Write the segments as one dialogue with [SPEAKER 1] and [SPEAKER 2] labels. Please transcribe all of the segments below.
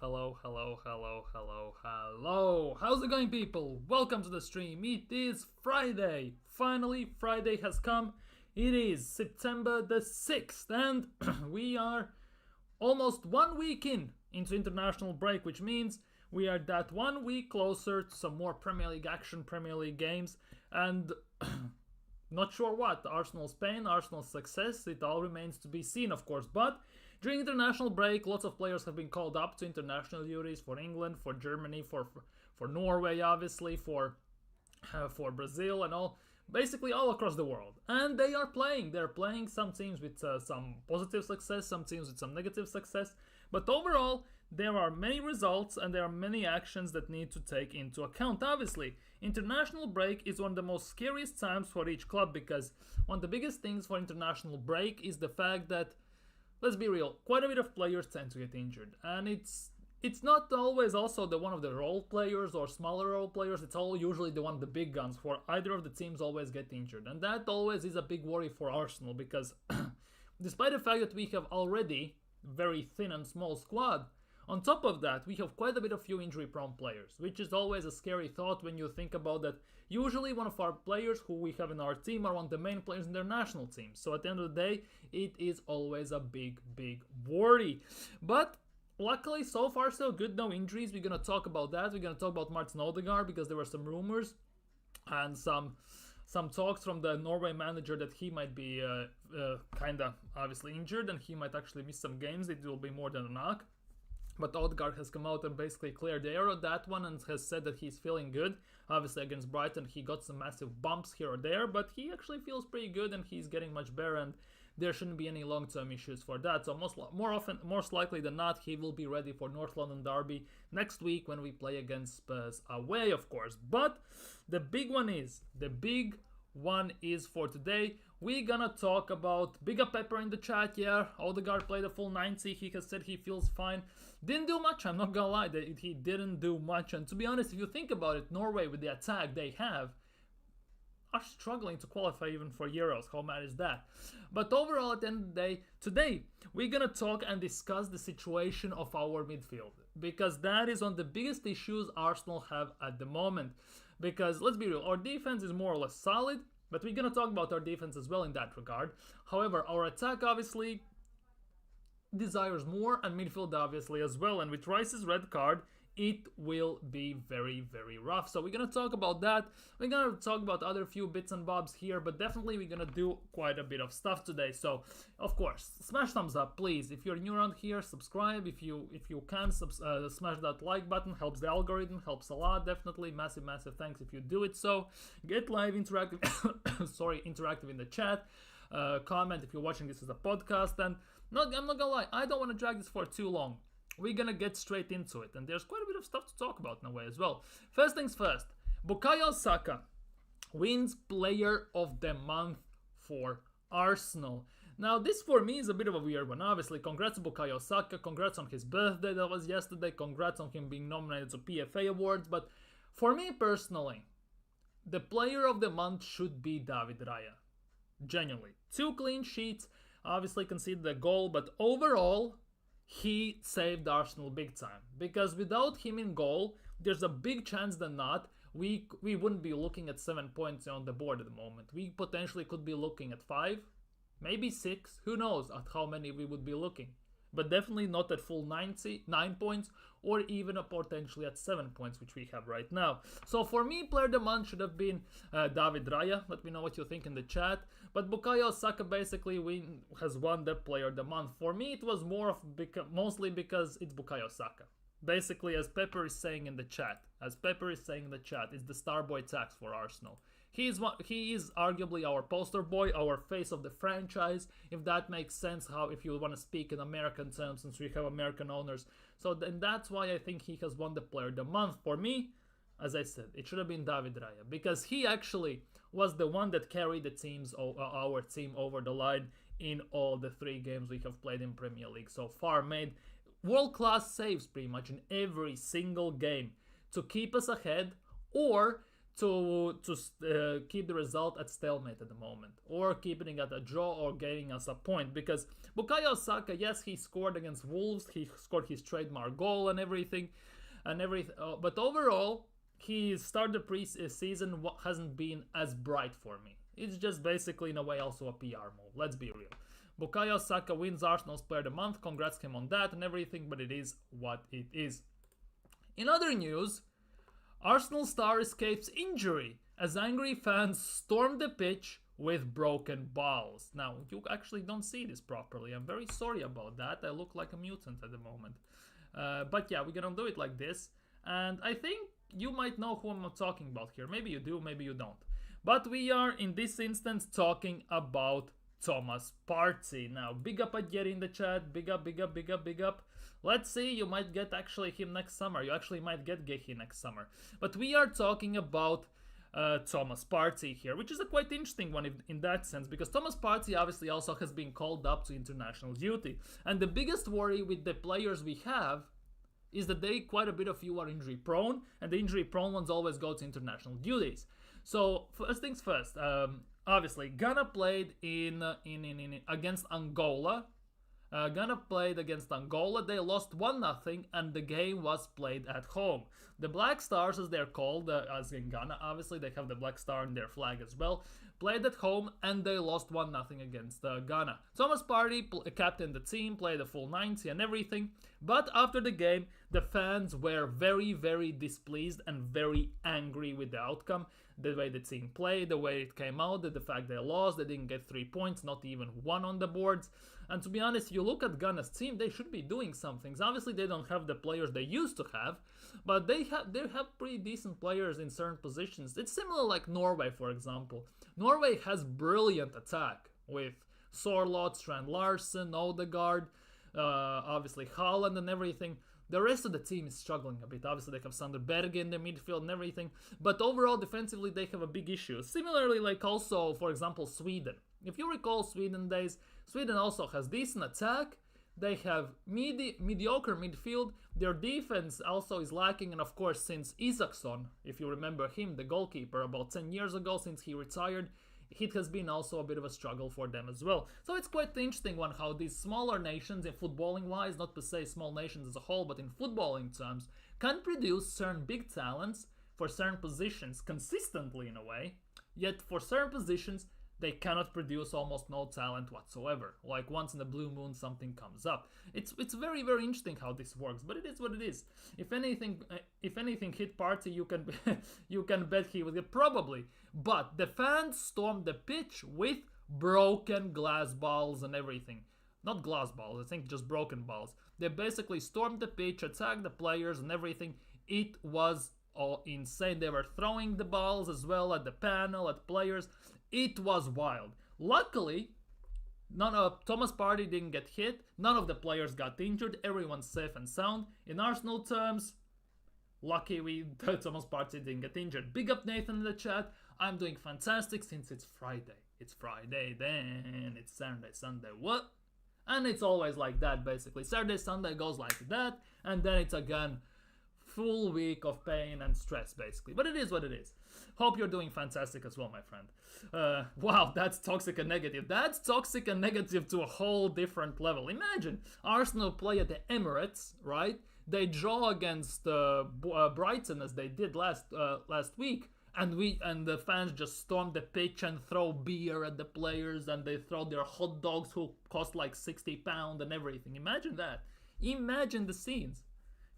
[SPEAKER 1] Hello. How's it going, people? Welcome to the stream. It is Friday. Finally, Friday has come. It is September the 6th, and we are almost 1 week into international break, which means we are that 1 week closer to some more Premier League action, Premier League games, and not sure what. Arsenal's pain, Arsenal's success, it all remains to be seen, of course, but during international break, lots of players have been called up to international duties for England, for Germany, for Norway, obviously, for Brazil, and basically all across the world. And they are playing. They're playing, some teams with some positive success, some teams with some negative success. But overall, there are many results and there are many actions that need to take into account. Obviously, international break is one of the most scariest times for each club, because one of the biggest things for international break is the fact that, let's be real, quite a bit of players tend to get injured, and it's not always also the one of the role players or smaller role players. It's all usually the one of the big guns for either of the teams always get injured, and that always is a big worry for Arsenal, because despite the fact that we have already very thin and small squad, on top of that we have quite a bit of few injury prone players, which is always a scary thought when you think about that. Usually one of our players who we have in our team are one of the main players in their national team, so at the end of the day it is always a big worry. But luckily, so far so good, no injuries. We're gonna talk about that. We're gonna talk about Martin Odegaard, because there were some rumors and some talks from the Norway manager that he might be kinda obviously injured and he might actually miss some games. It will be more than a knock. But Odegaard has come out and basically cleared the air on that one and has said that he's feeling good. Obviously against Brighton he got some massive bumps here or there, but he actually feels pretty good and he's getting much better, and there shouldn't be any long-term issues for that. So most likely than not, he will be ready for North London derby next week when we play against Spurs away, of course. But the big one is for today. We're gonna talk about Bigger Pepper in the chat. Yeah, Odegaard played a full 90. He has said he feels fine. Didn't do much, I'm not gonna lie. He didn't do much. And to be honest, if you think about it, Norway, with the attack they have, are struggling to qualify even for Euros. How mad is that? But overall, at the end of the day, today we're gonna talk and discuss the situation of our midfield, because that is one of the biggest issues Arsenal have at the moment. Because let's be real, our defense is more or less solid, but we're gonna talk about our defense as well in that regard. However, our attack obviously desires more, and midfield obviously as well. And with Rice's red card, it will be very rough. So we're gonna talk about that. We're gonna talk about other few bits and bobs here, but definitely we're gonna do quite a bit of stuff today. So of course, smash thumbs up, please. If you're new around here, subscribe. If you can, smash that like button. Helps the algorithm, helps a lot. Definitely massive thanks if you do it. So get live interactive interactive in the chat. Comment if you're watching this as a podcast. And I'm not gonna lie, I don't want to drag this for too long. We're gonna get straight into it, and there's quite a bit of stuff to talk about in a way as well. First things first, Bukayo Saka wins Player of the Month for Arsenal. Now this for me is a bit of a weird one. Obviously, congrats to Bukayo Saka, congrats on his birthday that was yesterday, congrats on him being nominated to PFA awards, but for me personally, the Player of the Month should be David Raya. Genuinely. 2 clean sheets, obviously conceded a goal, but overall he saved Arsenal big time, because without him in goal, there's a big chance than not we wouldn't be looking at 7 points on the board at the moment. We potentially could be looking at 5, maybe 6, who knows at how many we would be looking, but definitely not at full 9 points, or even potentially at 7 points, which we have right now. So for me, Player of the Month should have been David Raya. Let me know what you think in the chat. But Bukayo Saka basically has won the Player of the Month. For me, it was mostly because it's Bukayo Saka. Basically, as Pepper is saying in the chat, it's the Starboy tax for Arsenal. He is arguably our poster boy, our face of the franchise, if that makes sense, if you want to speak in American terms, since we have American owners. So then that's why I think he has won the Player of the Month. For me, as I said, it should have been David Raya, because he actually was the one that carried our team over the line in all the 3 games we have played in Premier League so far. Made world-class saves pretty much in every single game to keep us ahead, or to keep the result at stalemate at the moment, or keeping it at a draw, or getting us a point. Because Bukayo Saka, yes, he scored against Wolves, he scored his trademark goal and everything, but overall, his start of the pre-season hasn't been as bright for me. It's just basically in a way also a PR move. Let's be real. Bukayo Saka wins Arsenal's Player of the Month. Congrats him on that and everything, but it is what it is. In other news, Arsenal star escapes injury as angry fans storm the pitch with broken balls. Now, you actually don't see this properly. I'm very sorry about that. I look like a mutant at the moment. But yeah, we're gonna do it like this. And I think you might know who I'm talking about here. Maybe you do, maybe you don't. But we are, in this instance, talking about Thomas Partey. Now, big up at Jerry in the chat. Big up, big up, big up, big up. Let's see, you might get actually him next summer. You actually might get Gehi next summer. But we are talking about Thomas Partey here, which is a quite interesting one in that sense, because Thomas Partey obviously also has been called up to international duty. And the biggest worry with the players we have is that quite a bit of you are injury prone, and the injury prone ones always go to international duties. So first things first, obviously Ghana played against Angola. Ghana played against Angola. They lost 1-0, and the game was played at home. The Black Stars, as they're called, as in Ghana, obviously they have the Black Star in their flag as well, played at home, and they lost 1-0 against Ghana. Thomas Partey captained the team, played the full 90 and everything, but after the game, the fans were very, very displeased and very angry with the outcome, the way the team played, the way it came out, the fact they lost, they didn't get 3 points, not even 1 on the boards. And to be honest, you look at Ghana's team, they should be doing some things. Obviously, they don't have the players they used to have, but they have pretty decent players in certain positions. It's similar like Norway, for example. Norway has brilliant attack with Sorloth, Strand Larsen, Odegaard, obviously Haaland and everything. The rest of the team is struggling a bit. Obviously, they have Sander Berge in the midfield and everything. But overall, defensively, they have a big issue. Similarly, like also, for example, Sweden. If you recall Sweden days, Sweden also has decent attack. They have mediocre midfield. Their defense also is lacking. And of course, since Isaacson, if you remember him, the goalkeeper, about 10 years ago, since he retired, it has been also a bit of a struggle for them as well. So it's quite the interesting one how these smaller nations, in footballing wise, not to say small nations as a whole, but in footballing terms, can produce certain big talents for certain positions consistently in a way, yet for certain positions they cannot produce almost no talent whatsoever. Like once in a blue moon something comes up. It's very, very interesting how this works, but it is what it is. If anything hit Partey, you can you can bet he will get probably. But the fans stormed the pitch with broken glass balls and everything. Not glass balls, I think just broken balls. They basically stormed the pitch, attacked the players and everything. It was all insane. They were throwing the balls as well at the panel, at players. It was wild. Luckily, Thomas Partey didn't get hit. None of the players got injured. Everyone's safe and sound. In Arsenal terms, lucky Thomas Partey didn't get injured. Big up Nathan in the chat. I'm doing fantastic since it's Friday. It's Friday, then it's Saturday, Sunday. What? And it's always like that, basically. Saturday, Sunday goes like that, and then it's again full week of pain and stress, basically. But it is what it is. Hope you're doing fantastic as well, my friend. Wow, that's toxic and negative. That's toxic and negative to a whole different level. Imagine Arsenal play at the Emirates, right? They draw against Brighton as they did last week, and the fans just storm the pitch and throw beer at the players, and they throw their hot dogs who cost like £60 and everything. Imagine that. Imagine the scenes.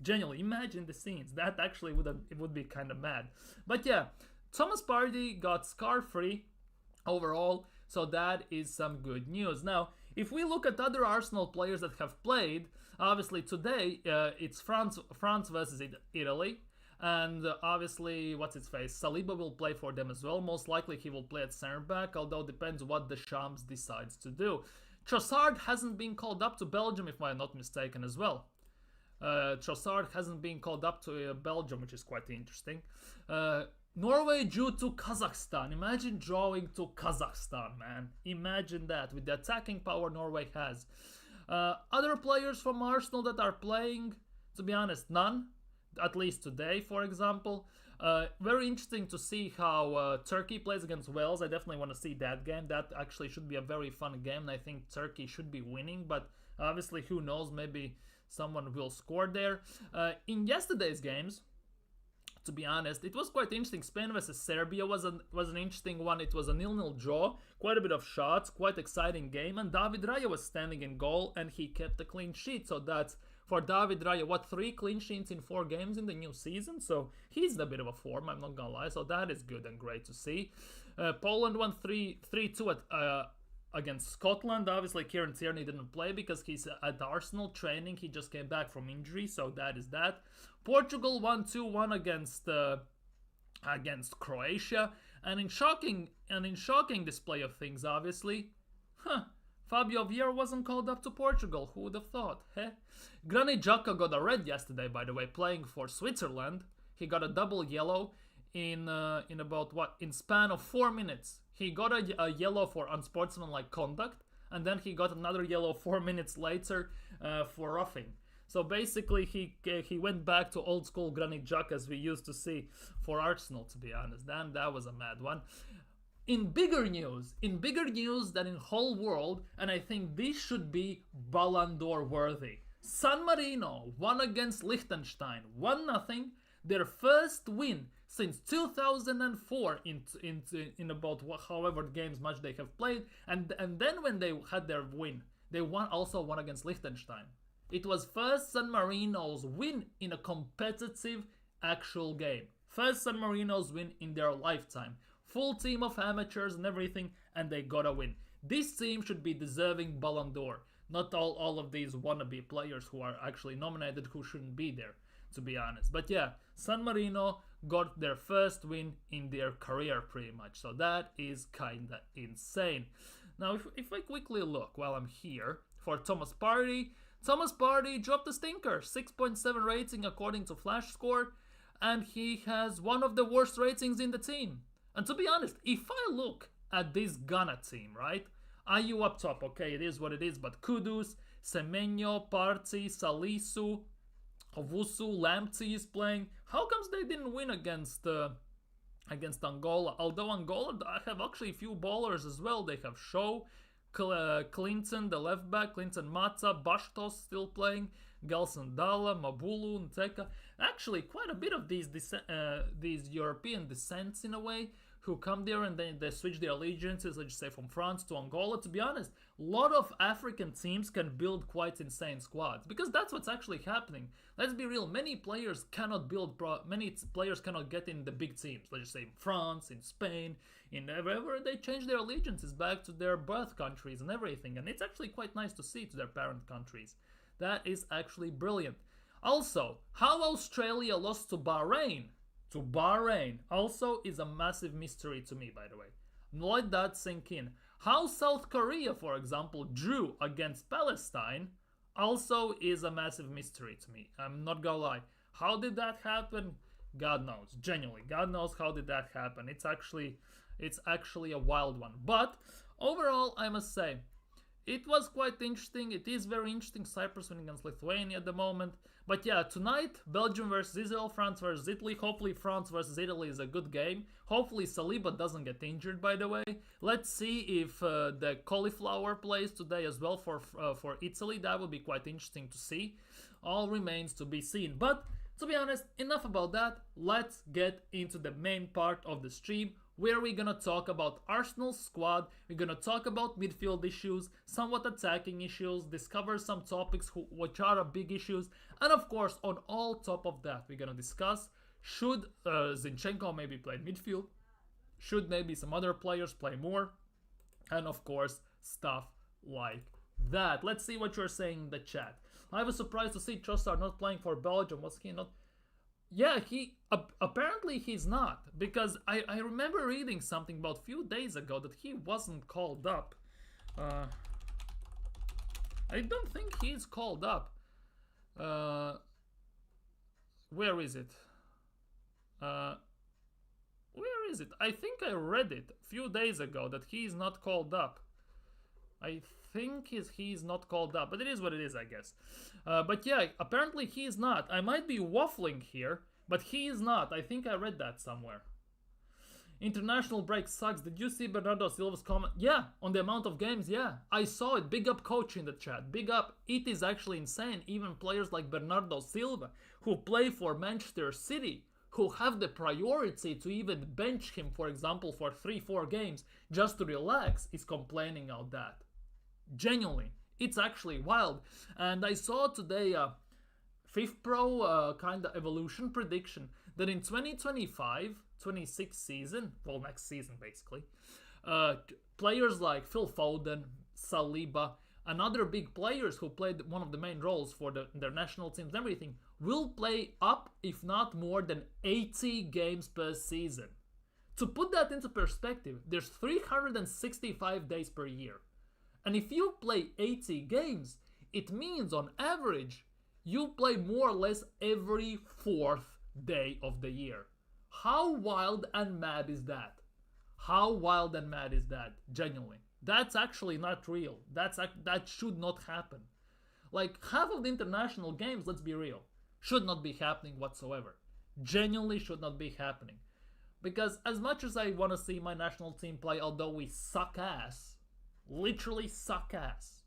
[SPEAKER 1] Genuinely, imagine the scenes. That actually would be kind of mad. But yeah, Thomas Partey got scar-free overall, so that is some good news. Now, if we look at other Arsenal players that have played, obviously today it's France versus Italy, and obviously what's his face, Saliba will play for them as well. Most likely he will play at center back, although depends what the Shams decides to do. Trossard hasn't been called up to Belgium, if I'm not mistaken, as well. Trossard hasn't been called up to Belgium, which is quite interesting. Norway drew to Kazakhstan. Imagine drawing to Kazakhstan, man. Imagine that, with the attacking power Norway has. Other players from Arsenal that are playing, to be honest, none. at least today, for example. Very interesting to see how Turkey plays against Wales. I definitely want to see that game. That actually should be a very fun game, and I think Turkey should be winning, but obviously, who knows, maybe someone will score there. In yesterday's games, to be honest, it was quite interesting. Spain versus Serbia was an interesting one. It was a 0-0 draw, quite a bit of shots, quite exciting game, and David Raya was standing in goal, and he kept a clean sheet. So that's for David Raya, what, 3 clean sheets in 4 games in the new season? So he's in a bit of a form, I'm not gonna lie. So that is good and great to see. Poland won 3-2 against Scotland. Obviously, Kieran Tierney didn't play because he's at Arsenal training. He just came back from injury, so that is that. Portugal won 2-1 against Croatia, and in shocking display of things, obviously, Fabio Vieira wasn't called up to Portugal. Who would have thought? Granit Xhaka got a red yesterday, by the way, playing for Switzerland. He got a double yellow in span of 4 minutes. He got a yellow for unsportsmanlike conduct, and then he got another yellow 4 minutes later for roughing. So basically, he went back to old school Granit Xhaka as we used to see for Arsenal, to be honest. Then that was a mad one. In bigger news than in whole world, and I think this should be Ballon d'Or worthy. San Marino won against Liechtenstein, 1-0, their first win since 2004 in about however games much they have played, and then when they had their win, they also won against Liechtenstein. It was first San Marino's win in a competitive actual game. First San Marino's win in their lifetime. Full team of amateurs and everything, and they got a win. This team should be deserving Ballon d'Or. Not all of these wannabe players who are actually nominated who shouldn't be there, to be honest. But yeah, San Marino got their first win in their career pretty much. So that is kinda insane. Now, if I quickly look while I'm here for Thomas Partey dropped a stinker. 6.7 rating according to Flash Score, and he has one of the worst ratings in the team. And to be honest, if I look at this Ghana team, right? Ayew up top, okay, it is what it is, but Kudus, Semenyo, Partey, Salisu, Owusu, Lamptey is playing. How comes they didn't win against Angola? Although Angola have actually a few ballers as well. They have Shaw, Clinton, the left back, Clinton Mata, Bastos still playing, Gelson Dalla, Mabulu, Nteka. Actually, quite a bit of these European descents in a way who come there and then they switch their allegiances, let's just say from France to Angola. To be honest, a lot of African teams can build quite insane squads because that's what's actually happening. Let's be real, many players cannot get in the big teams. Let's just say in France, in Spain, in wherever they change their allegiances back to their birth countries and everything. And it's actually quite nice to see to their parent countries. That is actually brilliant. Also, how Australia lost to Bahrain also is a massive mystery to me, by the way. Let that sink in. How South Korea, for example, drew against Palestine also is a massive mystery to me. I'm not gonna lie. How did that happen? God knows. Genuinely, God knows how did that happen. It's actually a wild one. But overall, I must say, it was quite interesting. It is very interesting. Cyprus winning against Lithuania at the moment. But yeah, tonight, Belgium versus Israel, France versus Italy. Hopefully France versus Italy is a good game. Hopefully Saliba doesn't get injured, by the way. Let's see if the cauliflower plays today as well for Italy. That would be quite interesting to see. All remains to be seen. But to be honest, enough about that. Let's get into the main part of the stream, where we're gonna talk about Arsenal's squad, we're gonna talk about midfield issues, somewhat attacking issues, discover some topics which are big issues, and of course, on all top of that, we're gonna discuss should Zinchenko maybe play midfield, should maybe some other players play more, and of course, stuff like that. Let's see what you're saying in the chat. I was surprised to see Trossard not playing for Belgium. Was he not? Yeah, apparently he's not, because I remember reading something about a few days ago that he wasn't called up. I don't think he's called up. Where is it? Where is it? I think I read it a few days ago that he's not called up. I think he's not called up, but it is what it is, I guess. But yeah, apparently he is not. I might be waffling here, but he is not. I think I read that somewhere. International break sucks. Did you see Bernardo Silva's comment? Yeah, on the amount of games, yeah. I saw it. Big up coach in the chat. Big up. It is actually insane. Even players like Bernardo Silva, who play for Manchester City, who have the priority to even bench him, for example, for 3-4 games, just to relax, is complaining about that. Genuinely. It's actually wild. And I saw today a Fifth Pro kind of evolution prediction that in 2025-26 season, well, next season basically, players like Phil Foden, Saliba, and other big players who played one of the main roles for their national teams and everything will play up, if not more than 80 games per season. To put that into perspective, there's 365 days per year. And if you play 80 games, it means on average, you play more or less every 4th day of the year. How wild and mad is that? How wild and mad is that? Genuinely. That's actually not real. That should not happen. Like, half of the international games, let's be real, should not be happening whatsoever. Genuinely should not be happening. Because as much as I want to see my national team play, although we suck ass, literally suck ass,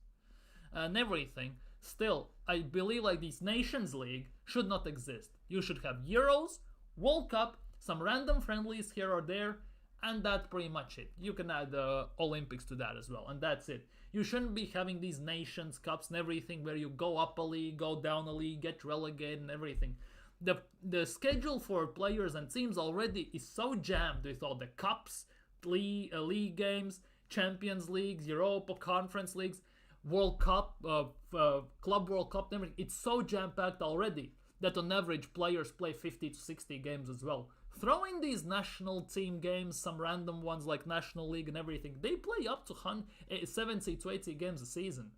[SPEAKER 1] and everything, still, I believe like this Nations League should not exist. You should have Euros, World Cup, some random friendlies here or there, and that's pretty much it. You can add Olympics to that as well, and that's it. You shouldn't be having these Nations Cups and everything where you go up a league, go down a league, get relegated and everything. The schedule for players and teams already is so jammed with all the cups, league games, Champions Leagues, Europa Conference Leagues, World Cup, Club World Cup, and everything. It's so jam-packed already that on average players play 50 to 60 games as well. Throw in these national team games, some random ones like National League and everything. They play up to 70 to 80 games a season.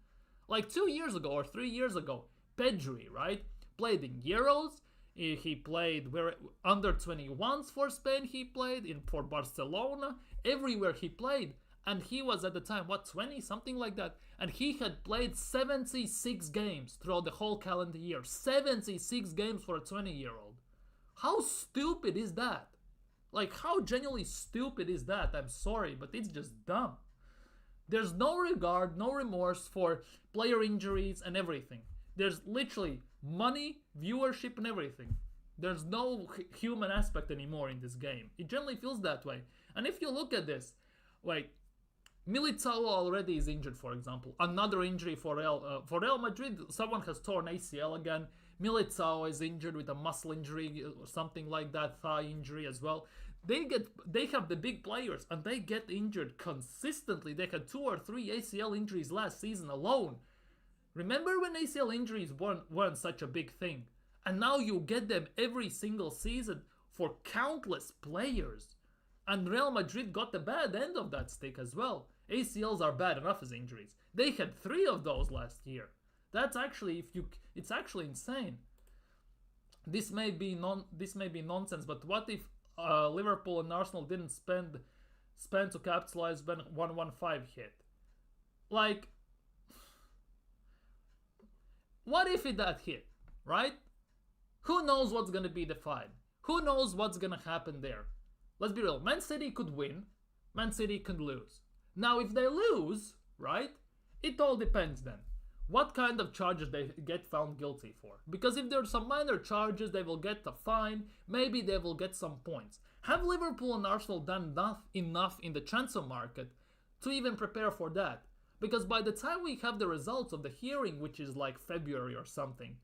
[SPEAKER 1] Like 2 years ago or 3 years ago, Pedri, right? Played in Euros. He played under 21s for Spain. He played for Barcelona. Everywhere he played. And he was at the time, 20? Something like that. And he had played 76 games throughout the whole calendar year. 76 games for a 20-year-old. How stupid is that? Like, how genuinely stupid is that? I'm sorry, but it's just dumb. There's no regard, no remorse for player injuries and everything. There's literally money, viewership, and everything. There's no human aspect anymore in this game. It generally feels that way. And if you look at this, like, Militao already is injured, for example. Another injury for Real Madrid. Someone has torn ACL again. Militao is injured with a muscle injury or something like that, thigh injury as well. They have the big players and they get injured consistently. They had 2 or 3 ACL injuries last season alone. Remember when ACL injuries weren't such a big thing? And now you get them every single season for countless players. And Real Madrid got the bad end of that stick as well. ACLs are bad enough as injuries. They had 3 of those last year. That's actually, it's actually insane. This may be nonsense, but what if Liverpool and Arsenal didn't spend to capitalize when 115 hit? Like, what if it that hit, right? Who knows what's gonna be the fine? Who knows what's gonna happen there? Let's be real. Man City could win. Man City could lose. Now, if they lose, right, it all depends then. What kind of charges they get found guilty for? Because if there's some minor charges, they will get a fine. Maybe they will get some points. Have Liverpool and Arsenal done enough in the transfer market to even prepare for that? Because by the time we have the results of the hearing, which is like February or something,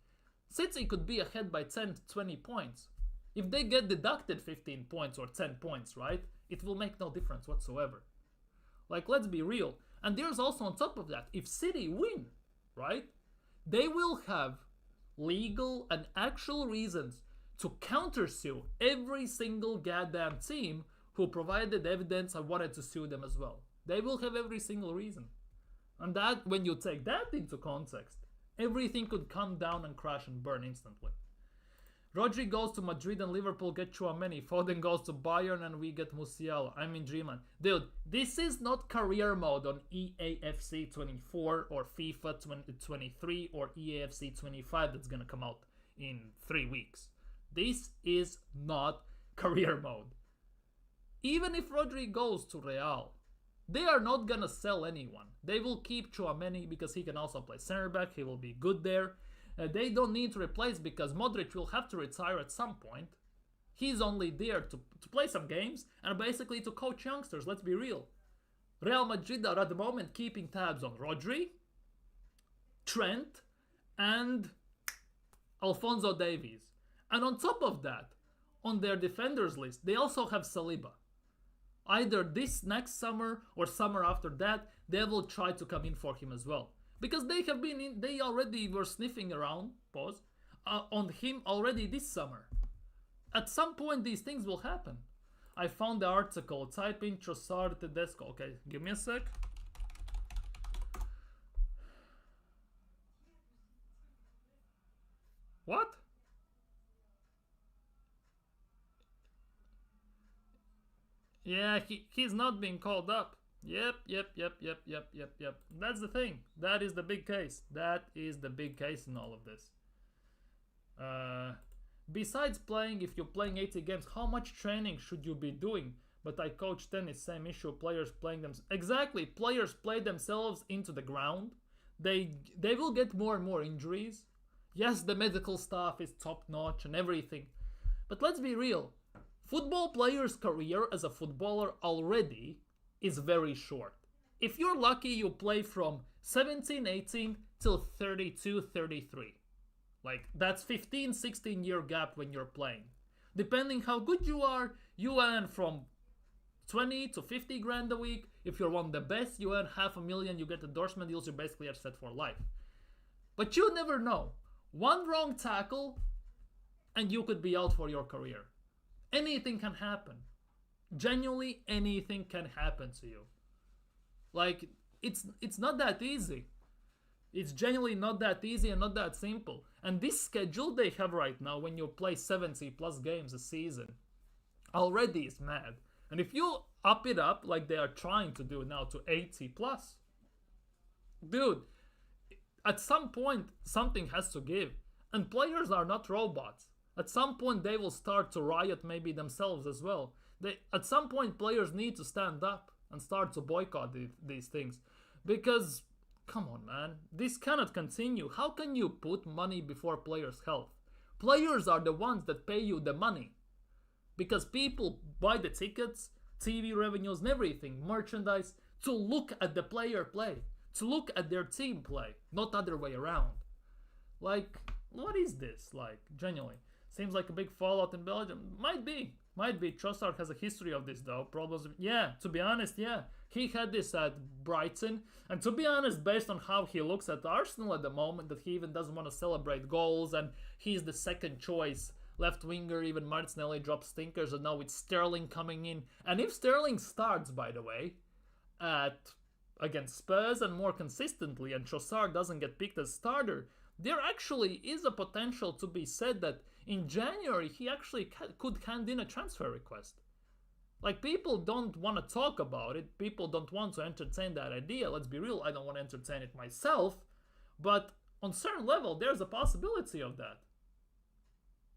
[SPEAKER 1] City could be ahead by 10 to 20 points. If they get deducted 15 points or 10 points, right, it will make no difference whatsoever. Like, let's be real. And there's also on top of that, if City win, right, they will have legal and actual reasons to countersue every single goddamn team who provided evidence and wanted to sue them as well. They will have every single reason. And that, when you take that into context, everything could come down and crash and burn instantly. Rodri goes to Madrid and Liverpool get Chouameni. Foden goes to Bayern and we get Musiala. I'm in dreamland. Dude, this is not career mode on EAFC 24 or FIFA 23 or EAFC 25 that's gonna come out in 3 weeks. This is not career mode. Even if Rodri goes to Real, they are not gonna sell anyone. They will keep Chouameni because he can also play center back. He will be good there. They don't need to replace because Modric will have to retire at some point. He's only there to play some games and basically to coach youngsters, let's be real. Real Madrid are at the moment keeping tabs on Rodri, Trent, and Alphonso Davies. And on top of that, on their defenders list, they also have Saliba. Either this next summer or summer after that, they will try to come in for him as well. Because they already were sniffing around, on him already this summer. At some point these things will happen. I found the article, type in Trossard Tedesco. Okay, give me a sec. What? Yeah, he's not being called up. Yep. That's the thing. That is the big case. That is the big case in all of this. Besides playing, if you're playing 80 games, how much training should you be doing? But I coach tennis, same issue. Players playing them. Exactly. Players play themselves into the ground. They will get more and more injuries. Yes, the medical staff is top notch and everything. But let's be real. Football players' career as a footballer already is very short. If you're lucky, you play from 17, 18 till 32, 33. Like, that's 15, 16 year gap when you're playing. Depending how good you are, you earn from 20 to 50 grand a week. If you're one of the best, you earn $500,000, you get endorsement deals, you basically are set for life. But you never know. One wrong tackle and you could be out for your career. Anything can happen. Genuinely, anything can happen to you. Like, it's not that easy. It's genuinely not that easy and not that simple. And this schedule they have right now, when you play 70 plus games a season, already is mad. And if you up it up like they are trying to do now to 80 plus, dude, at some point something has to give. And players are not robots. At some point they will start to riot maybe themselves as well. At some point players need to stand up and start to boycott these things. Because, come on man, this cannot continue. How can you put money before players' health? Players are the ones that pay you the money. Because people buy the tickets, TV revenues and everything, merchandise, to look at the player play. To look at their team play, not other way around. Like, what is this? Like, genuinely. Seems like a big fallout in Belgium. Might be. Trossard has a history of this though. Problems. Yeah, to be honest, yeah. He had this at Brighton. And to be honest, based on how he looks at Arsenal at the moment, that he even doesn't want to celebrate goals and he's the second choice left winger. Even Martinelli dropped stinkers and now with Sterling coming in. And if Sterling starts, by the way, against Spurs and more consistently, and Trossard doesn't get picked as starter, there actually is a potential to be said that in January he actually could hand in a transfer request. Like, people don't want to talk about it, people don't want to entertain that idea. Let's be real, I don't want to entertain it myself, but on certain level there's a possibility of that.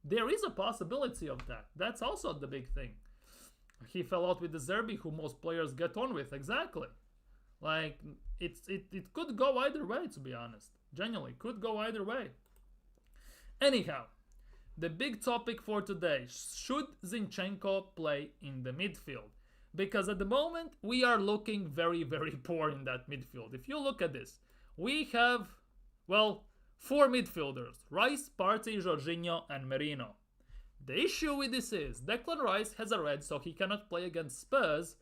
[SPEAKER 1] There is a possibility of that. That's also the big thing. He fell out with the Zerbi, who most players get on with, exactly. Like, it could go either way, to be honest. Genuinely, could go either way. Anyhow, the big topic for today, should Zinchenko play in the midfield? Because at the moment, we are looking very, very poor in that midfield. If you look at this, we have, well, 4 midfielders: Rice, Partey, Jorginho, and Merino. The issue with this is, Declan Rice has a red, so he cannot play against Spurs.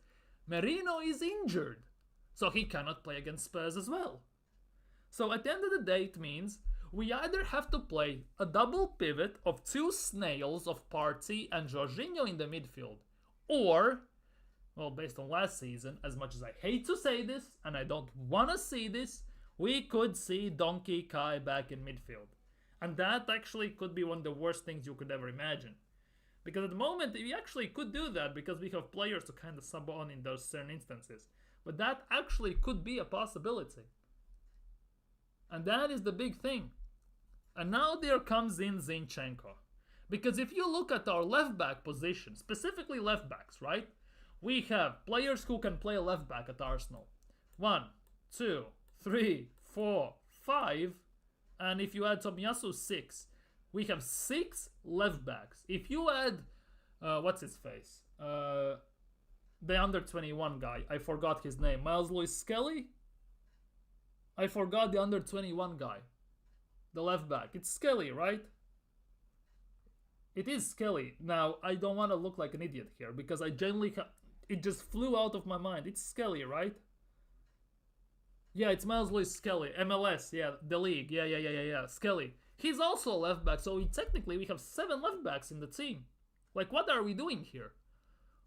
[SPEAKER 1] Merino is injured, so he cannot play against Spurs as well. So at the end of the day, it means we either have to play a double pivot of 2 snails of Partey and Jorginho in the midfield, or, well, based on last season, as much as I hate to say this, and I don't want to see this, we could see Donkey Kai back in midfield. And that actually could be one of the worst things you could ever imagine. Because at the moment, we actually could do that because we have players to kind of sub on in those certain instances. But that actually could be a possibility. And that is the big thing. And now there comes in Zinchenko. Because if you look at our left back position, specifically left backs, right? We have players who can play left back at Arsenal. 1, 2, 3, 4, 5. And if you add Tomiyasu, 6. We have 6 left backs. If you add, what's his face? The under 21 guy. I forgot his name. Miles Lewis Skelly? I forgot the under 21 guy. The left back. It's Skelly, right? It is Skelly. Now, I don't want to look like an idiot here because I genuinely... it just flew out of my mind. It's Skelly, right? Yeah, it's Miles Lewis Skelly. MLS, yeah, the league. Yeah. Skelly. He's also a left back, so technically we have 7 left backs in the team. Like, what are we doing here?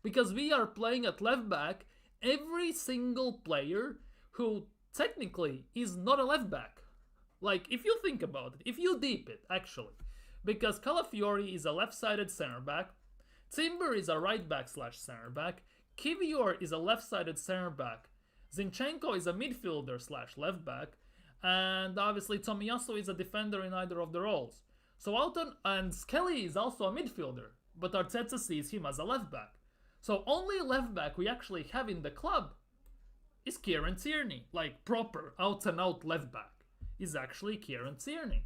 [SPEAKER 1] Because we are playing at left back every single player who technically is not a left back. Like, if you think about it, if you deep it, actually. Because Calafiori is a left-sided center back, Timber is a right back / center back, Kivior is a left-sided center back, Zinchenko is a midfielder / left back, and obviously Tomiyasu is a defender in either of the roles. So Alton and Skelly is also a midfielder, but Arteta sees him as a left back. So only left back we actually have in the club is Kieran Tierney, like proper out and out left back is actually Kieran Tierney.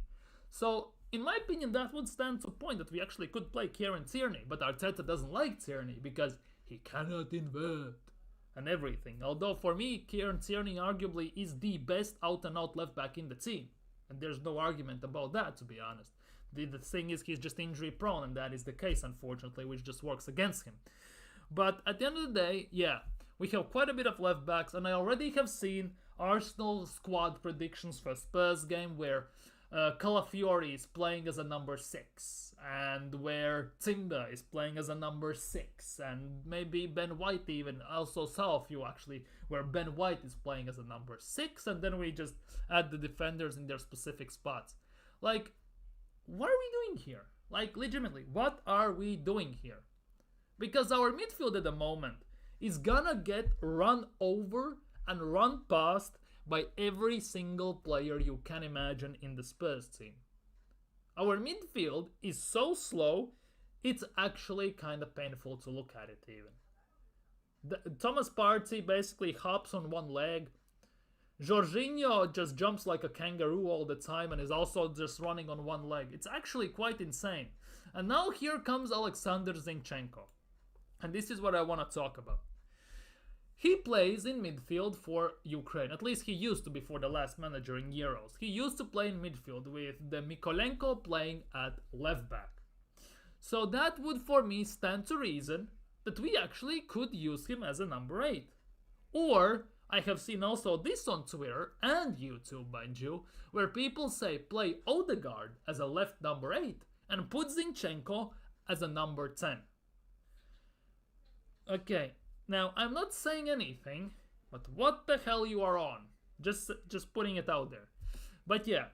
[SPEAKER 1] So in my opinion that would stand to point that we actually could play Kieran Tierney, but Arteta doesn't like Tierney because he cannot invert and everything. Although for me, Kieran Tierney arguably is the best out-and-out left-back in the team. And there's no argument about that, to be honest. The thing is, he's just injury-prone, and that is the case, unfortunately, which just works against him. But at the end of the day, yeah, we have quite a bit of left-backs, and I already have seen Arsenal squad predictions for Spurs game where Calafiori is playing as a number 6, and where Timber is playing as a number 6, and maybe Ben White even, also saw a few actually, where Ben White is playing as a number 6, and then we just add the defenders in their specific spots. Like, what are we doing here? Like, legitimately, what are we doing here? Because our midfield at the moment is gonna get run over and run past by every single player you can imagine in the Spurs team. Our midfield is so slow, it's actually kind of painful to look at it even. Thomas Partey basically hops on one leg. Jorginho just jumps like a kangaroo all the time and is also just running on one leg. It's actually quite insane. And now here comes Alexander Zinchenko. And this is what I want to talk about. He plays in midfield for Ukraine. At least he used to before the last manager in Euros. He used to play in midfield with the Mykolenko playing at left back. So that would for me stand to reason that we actually could use him as a number 8. Or I have seen also this on Twitter and YouTube, mind you, where people say play Odegaard as a left number 8 and put Zinchenko as a number 10. Okay. Now, I'm not saying anything, but what the hell you are on? Just putting it out there. But yeah,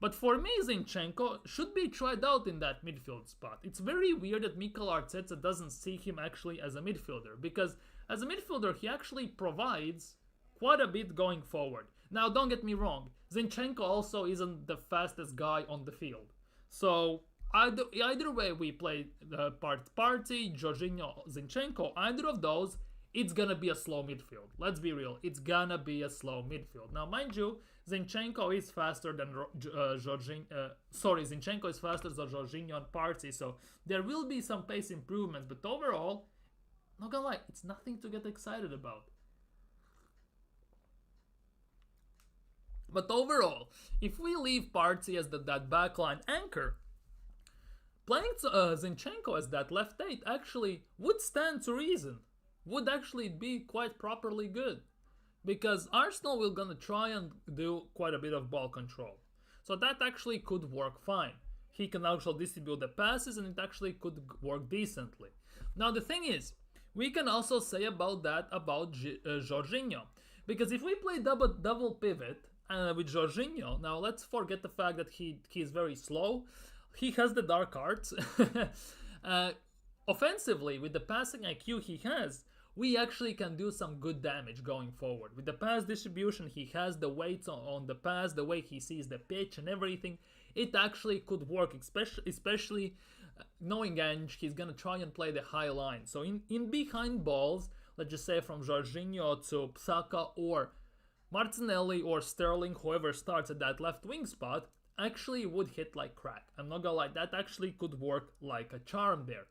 [SPEAKER 1] but for me, Zinchenko should be tried out in that midfield spot. It's very weird that Mikel Arteta doesn't see him actually as a midfielder, because as a midfielder, he actually provides quite a bit going forward. Now, don't get me wrong, Zinchenko also isn't the fastest guy on the field. So either way we play Partey, Jorginho, Zinchenko, either of those, it's gonna be a slow midfield. Let's be real. It's gonna be a slow midfield. Now, mind you, Zinchenko is faster than Zinchenko is faster than Jorginho and Partey, so there will be some pace improvements. But overall, not gonna lie, it's nothing to get excited about. But overall, if we leave Partey as that backline anchor, playing Zinchenko as that left 8 actually would stand to reason. Would actually be quite properly good, because Arsenal will gonna try and do quite a bit of ball control, so that actually could work fine. He can actually distribute the passes and it actually could work decently. Now the thing is, we can also say about Jorginho, because if we play double pivot with Jorginho. Now let's forget the fact that he is very slow. He has the dark arts. Offensively, with the passing IQ he has, we actually can do some good damage going forward. With the pass distribution he has, the weight on the pass, the way he sees the pitch and everything, it actually could work, especially knowing Ange, he's gonna try and play the high line. So in behind balls, let's just say from Jorginho to Saka or Martinelli or Sterling, whoever starts at that left wing spot, actually would hit like crack. I'm not gonna lie, that actually could work like a charm there.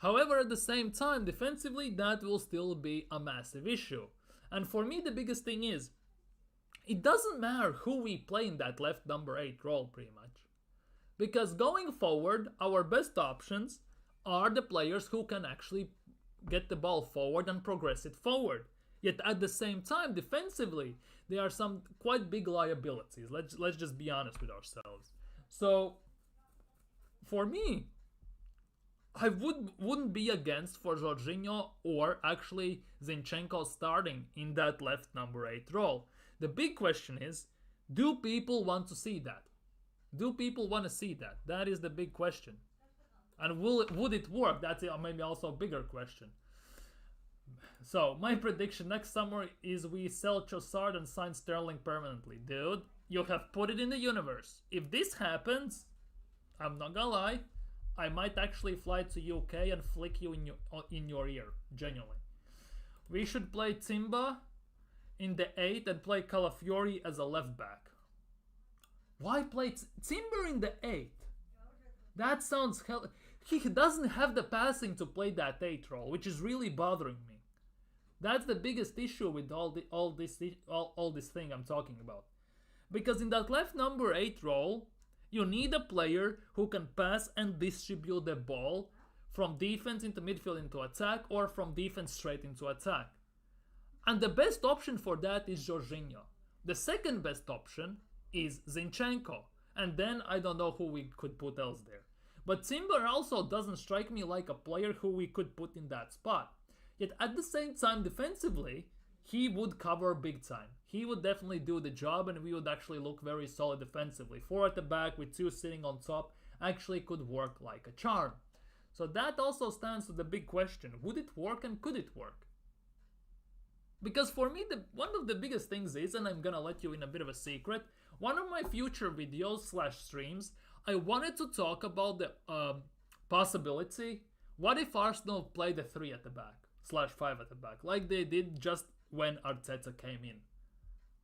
[SPEAKER 1] However, at the same time, defensively, that will still be a massive issue. And for me, the biggest thing is, it doesn't matter who we play in that left number 8 role, pretty much. Because going forward, our best options are the players who can actually get the ball forward and progress it forward. Yet at the same time, defensively, there are some quite big liabilities. Let's just be honest with ourselves. So, for me, I wouldn't be against for Jorginho or actually Zinchenko starting in that left number 8 role. The big question is, do people want to see that? Do people want to see that? That is the big question. And would it work? That's maybe also a bigger question. So, my prediction next summer is we sell Trossard and sign Sterling permanently. Dude, you have put it in the universe. If this happens, I'm not gonna lie, I might actually fly to UK and flick you in your ear, genuinely. We should play Timba in the 8 and play Calafiori as a left back. Why play Timber in the 8? That sounds hell. He doesn't have the passing to play that 8 role, which is really bothering me. That's the biggest issue with all this thing I'm talking about. Because in that left number 8 role, you need a player who can pass and distribute the ball from defense into midfield into attack or from defense straight into attack. And the best option for that is Jorginho. The second best option is Zinchenko. And then I don't know who we could put else there. But Timber also doesn't strike me like a player who we could put in that spot. Yet at the same time, defensively, he would cover big time. He would definitely do the job and we would actually look very solid defensively. 4 at the back with 2 sitting on top actually could work like a charm. So that also stands to the big question. Would it work and could it work? Because for me, one of the biggest things is, and I'm gonna let you in a bit of a secret, one of my future videos / streams, I wanted to talk about the possibility, what if Arsenal play the 3 at the back / 5 at the back, like they did just when Arteta came in.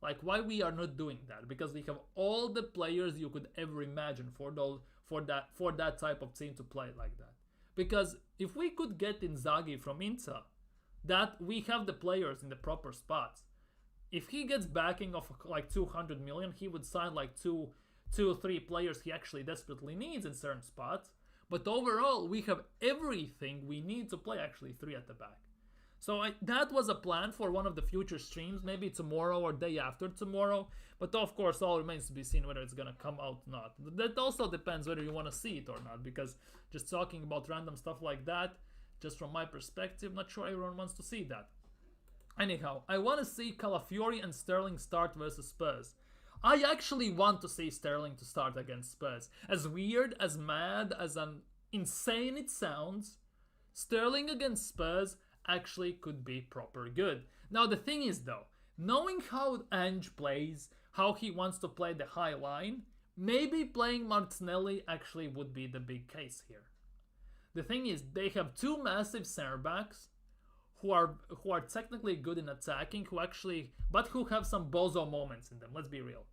[SPEAKER 1] Like, why we are not doing that? Because we have all the players you could ever imagine for that type of team to play like that. Because if we could get Inzaghi from Inter, that we have the players in the proper spots. If he gets backing of like 200 million, he would sign like two or three players he actually desperately needs in certain spots. But overall, we have everything we need to play actually 3 at the back. So that was a plan for one of the future streams, maybe tomorrow or day after tomorrow. But of course, all remains to be seen whether it's going to come out or not. That also depends whether you want to see it or not, because just talking about random stuff like that, just from my perspective, not sure everyone wants to see that. Anyhow, I want to see Calafiori and Sterling start versus Spurs. I actually want to see Sterling to start against Spurs. As weird, as mad, as insane it sounds, Sterling against Spurs actually could be proper good. Now the thing is though, knowing how Ange plays, how he wants to play the high line, maybe playing Martinelli actually would be the big case here. The thing is, they have 2 massive center backs who are technically good in attacking, but who have some bozo moments in them, let's be real.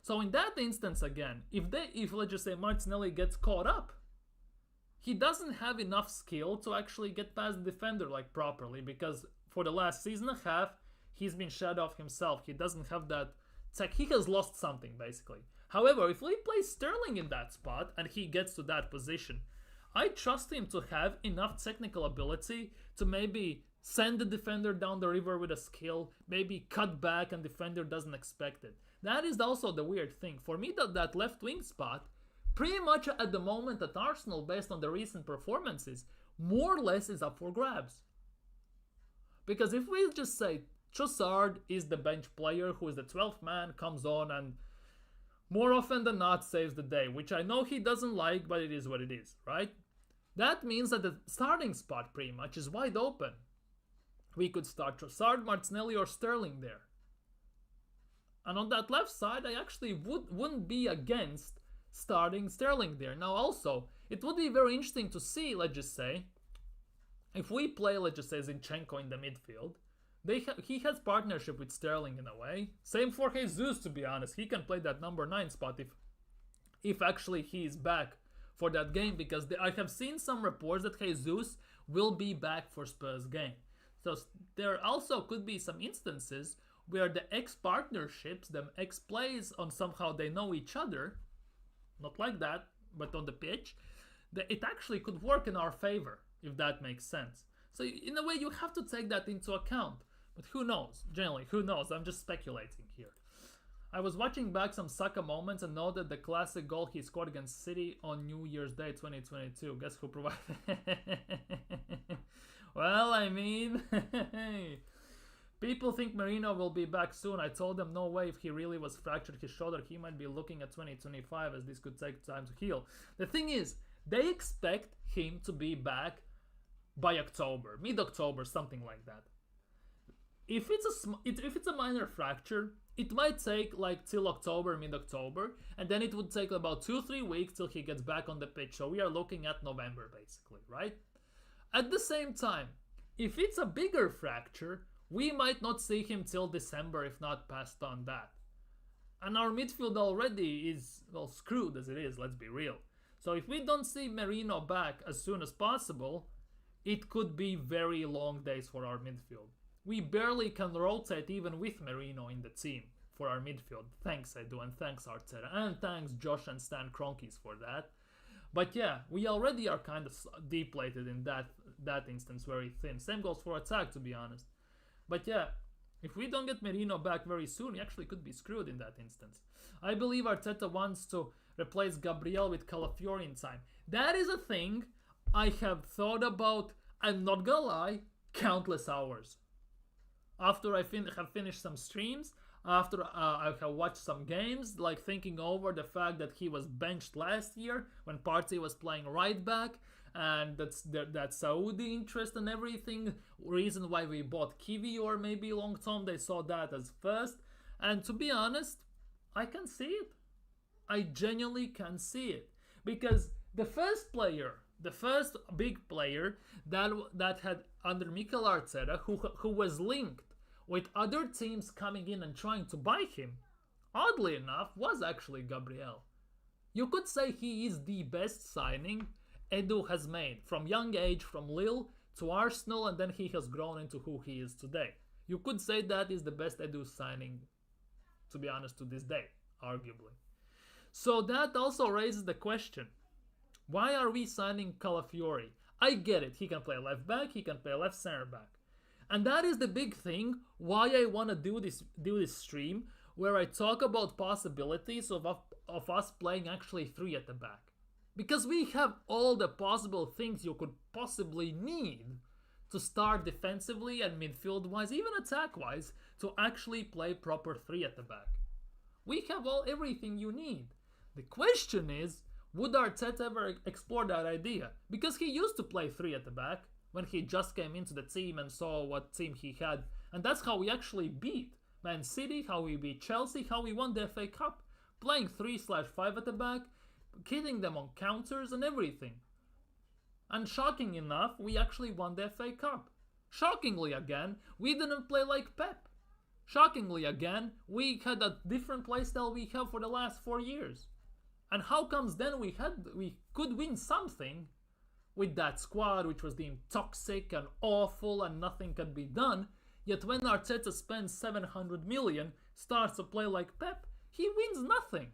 [SPEAKER 1] So in that instance again, if let's just say Martinelli gets caught up, he doesn't have enough skill to actually get past the defender like properly, because for the last season and a half, he's been shut off himself. He doesn't have that tech. He has lost something basically. However, if we play Sterling in that spot and he gets to that position, I trust him to have enough technical ability to maybe send the defender down the river with a skill, maybe cut back and defender doesn't expect it. That is also the weird thing. For me, that left wing spot, pretty much at the moment at Arsenal, based on the recent performances, more or less is up for grabs. Because if we just say Trossard is the bench player who is the 12th man, comes on and more often than not saves the day, which I know he doesn't like, but it is what it is, right? That means that the starting spot pretty much is wide open. We could start Trossard, Martinelli or Sterling there. And on that left side, I actually wouldn't be against starting Sterling there. Now also, it would be very interesting to see, let's just say, if we play, let's just say, Zinchenko in the midfield, he has partnership with Sterling in a way. Same for Jesus, to be honest. He can play that number 9 spot if actually he is back for that game, because I have seen some reports that Jesus will be back for Spurs game. So there also could be some instances where the ex-partnerships, the ex-plays on somehow they know each other, not like that, but on the pitch, it actually could work in our favor, if that makes sense. So in a way, you have to take that into account. But who knows? Generally, who knows? I'm just speculating here. I was watching back some Saka moments and noted the classic goal he scored against City on New Year's Day 2022. Guess who provided? Well, I mean, people think Merino will be back soon. I told them no way. If he really was fractured his shoulder, he might be looking at 2025, as this could take time to heal. The thing is, they expect him to be back by October, mid-October, something like that. If it's a minor fracture, it might take like till October, mid-October, and then it would take about 2-3 weeks till he gets back on the pitch. So we are looking at November basically, right? At the same time, if it's a bigger fracture, we might not see him till December, if not past on that. And our midfield already is, well, screwed as it is, let's be real. So if we don't see Merino back as soon as possible, it could be very long days for our midfield. We barely can rotate even with Merino in the team for our midfield. Thanks, Edu, and thanks, Arteta, and thanks, Josh and Stan Kroenkes for that. But yeah, we already are kind of depleted in that instance, very thin. Same goes for attack, to be honest. But yeah, if we don't get Merino back very soon, we actually could be screwed in that instance. I believe Arteta wants to replace Gabriel with Calafiori in time. That is a thing I have thought about, I'm not gonna lie, countless hours. After I have finished some streams, after I have watched some games, like thinking over the fact that he was benched last year when Partey was playing right back, and that Saudi interest and everything, reason why we bought Kiwi or maybe long term, they saw that as first. And to be honest, I can see it. I genuinely can see it. Because the first big player that had under Mikel Arteta, who was linked with other teams coming in and trying to buy him, oddly enough, was actually Gabriel. You could say he is the best signing Edu has made, from young age, from Lille to Arsenal, and then he has grown into who he is today. You could say that is the best Edu signing, to be honest, to this day, arguably. So that also raises the question, why are we signing Calafiori? I get it, he can play left back, he can play left center back. And that is the big thing why I want to do this stream, where I talk about possibilities of us playing actually 3 at the back. Because we have all the possible things you could possibly need to start defensively and midfield-wise, even attack-wise, to actually play proper 3 at the back. We have everything you need. The question is, would Arteta ever explore that idea? Because he used to play 3 at the back when he just came into the team and saw what team he had. And that's how we actually beat Man City, how we beat Chelsea, how we won the FA Cup. Playing 3/5 at the back, hitting them on counters and everything. And shocking enough, we actually won the FA Cup. Shockingly again, we didn't play like Pep. Shockingly again, we had a different playstyle we have for the last 4 years. And how comes then we could win something with that squad, which was deemed toxic and awful and nothing could be done, yet when Arteta spends 700 million, starts to play like Pep, he wins nothing.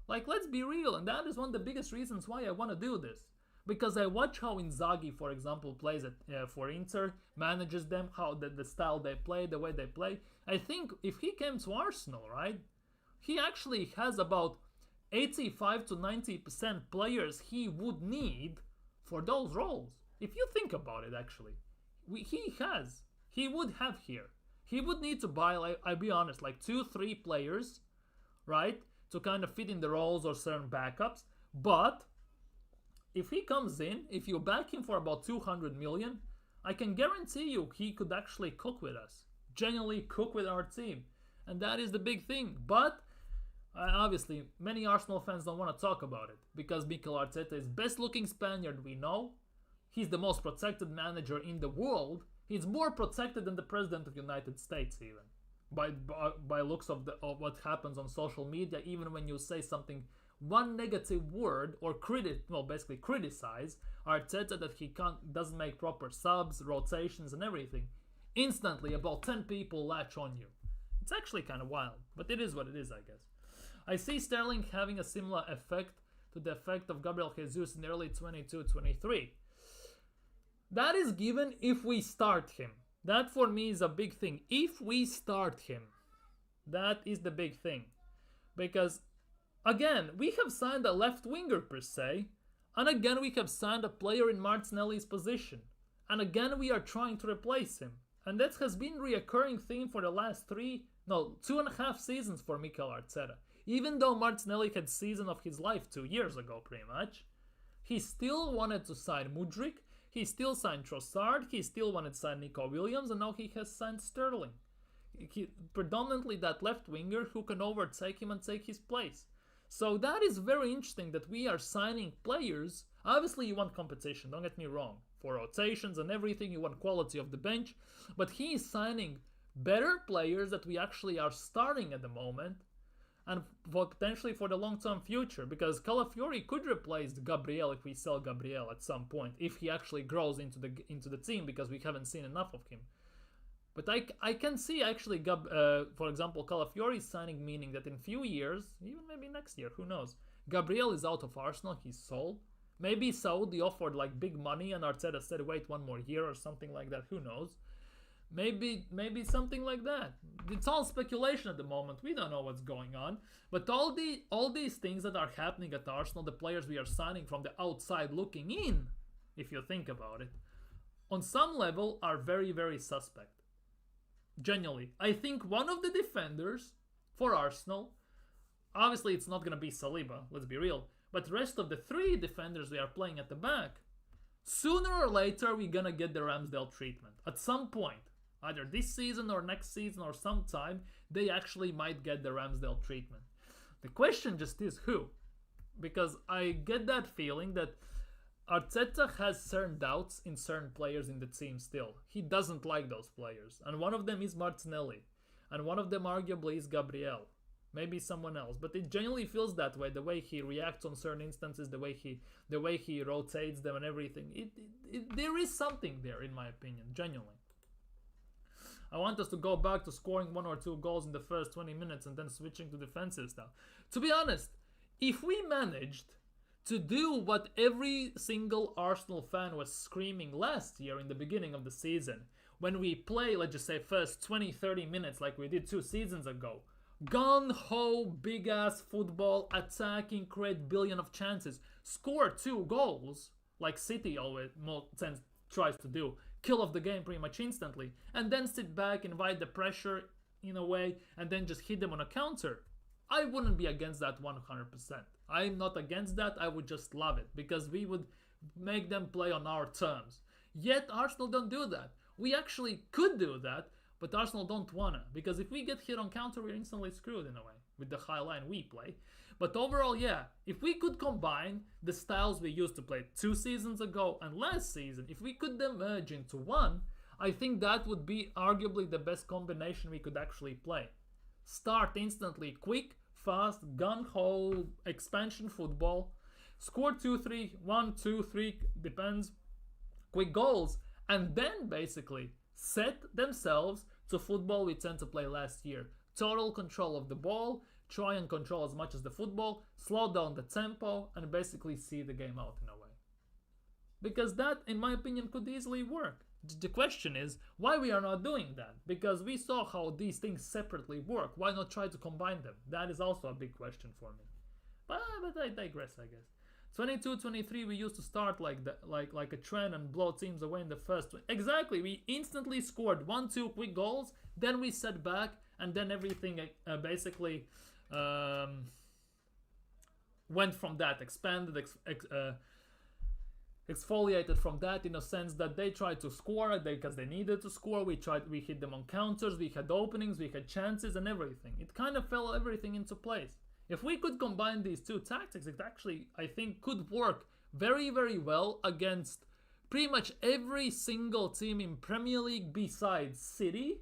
[SPEAKER 1] Like, let's be real, and that is one of the biggest reasons why I want to do this. Because I watch how Inzaghi, for example, plays for Inter, manages them, how the style they play, the way they play. I think if he came to Arsenal, right, he actually has about 85 to 90% players he would need for those roles. If you think about it, actually, he would have here. He would need to buy, like, I'll be honest, like 2-3 players, right, to kind of fit in the roles or certain backups. But if he comes in, if you back him for about 200 million, I can guarantee you he could actually cook with us, genuinely cook with our team, and that is the big thing. But obviously, many Arsenal fans don't want to talk about it because Mikel Arteta is best looking Spaniard we know. He's the most protected manager in the world. He's more protected than the President of the United States, even by looks of what happens on social media. Even when you say something, one negative word, or basically criticize Arteta that he doesn't make proper subs, rotations, and everything, instantly about 10 people latch on you. It's actually kind of wild, but it is what it is, I guess. I see Sterling having a similar effect to the effect of Gabriel Jesus in early 22-23. That is given if we start him. That for me is a big thing. If we start him, that is the big thing. Because, again, we have signed a left winger per se, and again we have signed a player in Martinelli's position. And again we are trying to replace him. And that has been a reoccurring theme for the last 2.5 seasons for Mikel Arteta. Even though Martinelli had season of his life 2 years ago, pretty much, he still wanted to sign Mudryk, he still signed Trossard, he still wanted to sign Nico Williams, and now he has signed Sterling. Predominantly that left winger who can overtake him and take his place. So that is very interesting that we are signing players. Obviously you want competition, don't get me wrong. For rotations and everything, you want quality of the bench. But he is signing better players that we actually are starting at the moment, and potentially for the long-term future, because Calafiori could replace Gabriel if we sell Gabriel at some point, if he actually grows into the team, because we haven't seen enough of him. But I can see actually, for example, Calafiori signing, meaning that in few years, even maybe next year, who knows, Gabriel is out of Arsenal, he's sold. Maybe Saudi offered like big money and Arteta said wait 1 more year or something like that, who knows. Maybe something like that. It's all speculation at the moment. We don't know what's going on. But all these things that are happening at Arsenal, the players we are signing from the outside looking in, if you think about it, on some level are very, very suspect. Genuinely. I think one of the defenders for Arsenal, obviously it's not going to be Saliba, let's be real, but the rest of the 3 defenders we are playing at the back, sooner or later we're going to get the Ramsdale treatment. At some point. Either this season or next season or sometime, they actually might get the Ramsdale treatment. The question just is who? Because I get that feeling that Arteta has certain doubts in certain players in the team still. He doesn't like those players. And one of them is Martinelli. And one of them arguably is Gabriel. Maybe someone else. But it genuinely feels that way. The way he reacts on certain instances, the way he rotates them and everything. There is something there, in my opinion. Genuinely. I want us to go back to scoring 1 or 2 goals in the first 20 minutes and then switching to defensive stuff. To be honest, if we managed to do what every single Arsenal fan was screaming last year in the beginning of the season, when we play, let's just say, first 20-30 minutes like we did 2 seasons ago, gun-ho, big-ass football, attacking, create billion of chances, score 2 goals, like City always tries to do, kill off the game pretty much instantly, and then sit back, invite the pressure in a way, and then just hit them on a counter. I wouldn't be against that 100%. I'm not against that, I would just love it, because we would make them play on our terms. Yet Arsenal don't do that. We actually could do that, but Arsenal don't wanna, because if we get hit on counter, we're instantly screwed in a way, with the high line we play. But overall, yeah, if we could combine the styles we used to play 2 seasons ago and last season, if we could then merge into one, I think that would be arguably the best combination we could actually play. Start instantly, quick, fast, gun-ho, expansion football, score 2-3, 1-2-3, depends, quick goals, and then basically set themselves to football we tend to play last year. Total control of the ball, try and control as much as the football, slow down the tempo, and basically see the game out in a way. Because that, in my opinion, could easily work. The question is, why we are not doing that? Because we saw how these things separately work. Why not try to combine them? That is also a big question for me. But I digress, I guess. 22-23 we used to start like that, like a trend and blow teams away in the first. Exactly, we instantly scored 1-2 quick goals, then we set back, and then everything basically went from that, expanded, exfoliated from that, in a sense that they tried to score because they needed to score. We hit them on counters, we had openings, we had chances and everything. It kind of fell everything into place. If we could combine these two tactics, it actually, I think, could work very, very well against pretty much every single team in Premier League besides City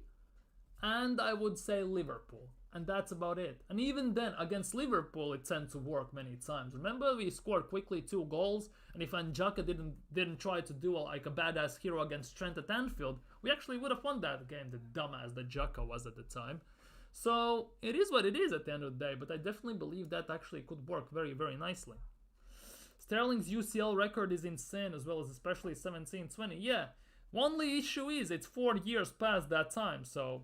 [SPEAKER 1] and I would say Liverpool. And that's about it. And even then, against Liverpool, it tends to work many times. Remember, we scored quickly 2 goals, and if Anjaka didn't try to do like a badass hero against Trent at Anfield, we actually would have won that game, the dumbass that Jaka was at the time. So, it is what it is at the end of the day, but I definitely believe that actually could work very, very nicely. Sterling's UCL record is insane as well, as especially 17-20. Yeah, only issue is it's 4 years past that time, so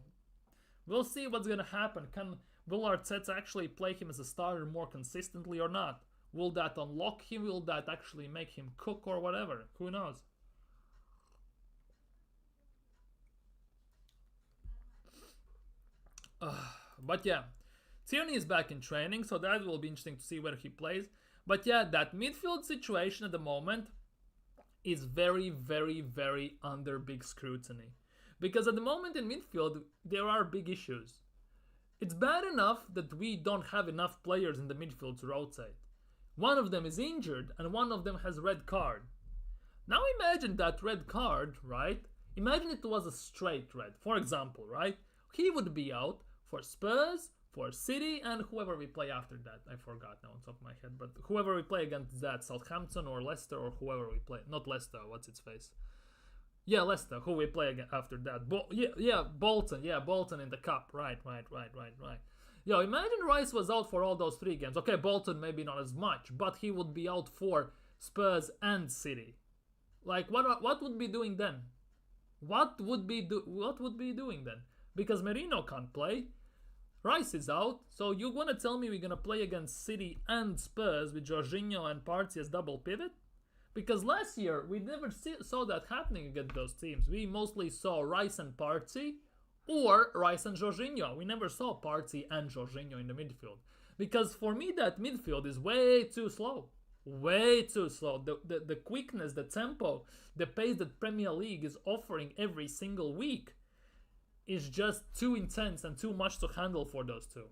[SPEAKER 1] we'll see what's gonna happen. Will Arteta actually play him as a starter more consistently or not? Will that unlock him? Will that actually make him cook or whatever? Who knows? But yeah, Tierney is back in training, so that will be interesting to see whether he plays. But yeah, that midfield situation at the moment is very, very, very under big scrutiny. Because at the moment in midfield, there are big issues. It's bad enough that we don't have enough players in the midfield to rotate. One of them is injured and one of them has a red card. Now imagine that red card, right? Imagine it was a straight red, for example, right? He would be out for Spurs, for City, and whoever we play after that. I forgot now on top of my head, but whoever we play against that, Southampton or Leicester or whoever we play. Not Leicester, what's its face? Yeah, Leicester, who we play again after that. Bolton. Yeah, Bolton in the cup. Right. Yo, imagine Rice was out for all those 3 games. Okay, Bolton maybe not as much, but he would be out for Spurs and City. Like, what would be doing then? What would be doing then? Because Merino can't play. Rice is out, so you wanna tell me we're gonna play against City and Spurs with Jorginho and Partey as double pivot? Because last year, we never saw that happening against those teams. We mostly saw Rice and Partey, or Rice and Jorginho. We never saw Partey and Jorginho in the midfield. Because for me, that midfield is way too slow. Way too slow. The quickness, the tempo, the pace that Premier League is offering every single week is just too intense and too much to handle for those two.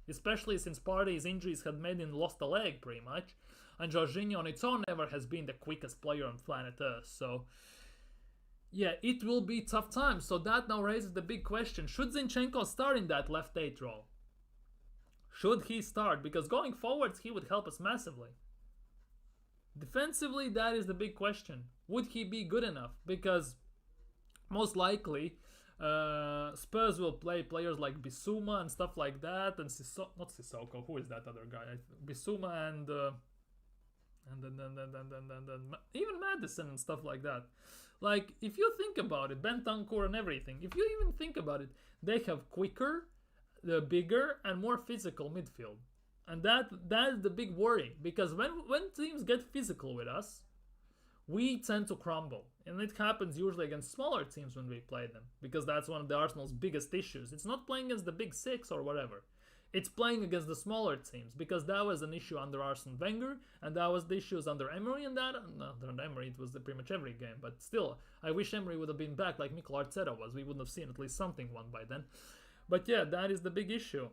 [SPEAKER 1] Especially since Partey's injuries had made him lost a leg pretty much. And Jorginho on its own never has been the quickest player on planet Earth. So, yeah, it will be tough times. So that now raises the big question. Should Zinchenko start in that left 8 role? Should he start? Because going forwards, he would help us massively. Defensively, that is the big question. Would he be good enough? Because most likely, Spurs will play players like Bissouma and stuff like that. And not Sissoko. Who is that other guy? Bissouma and even Madison and stuff like that. Like, if you think about it, Bentancur and everything, if you even think about it, they have quicker, bigger, and more physical midfield. And that is the big worry. Because when teams get physical with us, we tend to crumble. And it happens usually against smaller teams when we play them. Because that's one of the Arsenal's biggest issues. It's not playing against the big 6 or whatever. It's playing against the smaller teams, because that was an issue under Arsene Wenger, and that was the issues under Emery, and that, under Emery it was pretty much every game, but still, I wish Emery would have been back like Mikel Arteta was. We wouldn't have seen at least something won by then. But yeah, that is the big issue.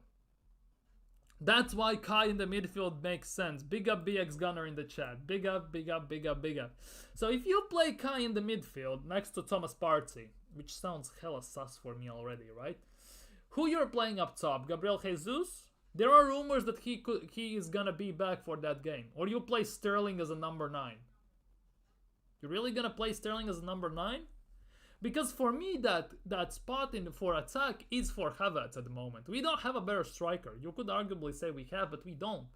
[SPEAKER 1] That's why Kai in the midfield makes sense. Big up BX Gunner in the chat. Big up, big up, big up, big up. So if you play Kai in the midfield next to Thomas Partey, which sounds hella sus for me already, right? Who you're playing up top? Gabriel Jesus? There are rumors that he is gonna be back for that game. Or you play Sterling as a number 9. You're really gonna play Sterling as a number 9? Because for me, that spot for attack is for Havertz at the moment. We don't have a better striker. You could arguably say we have, but we don't.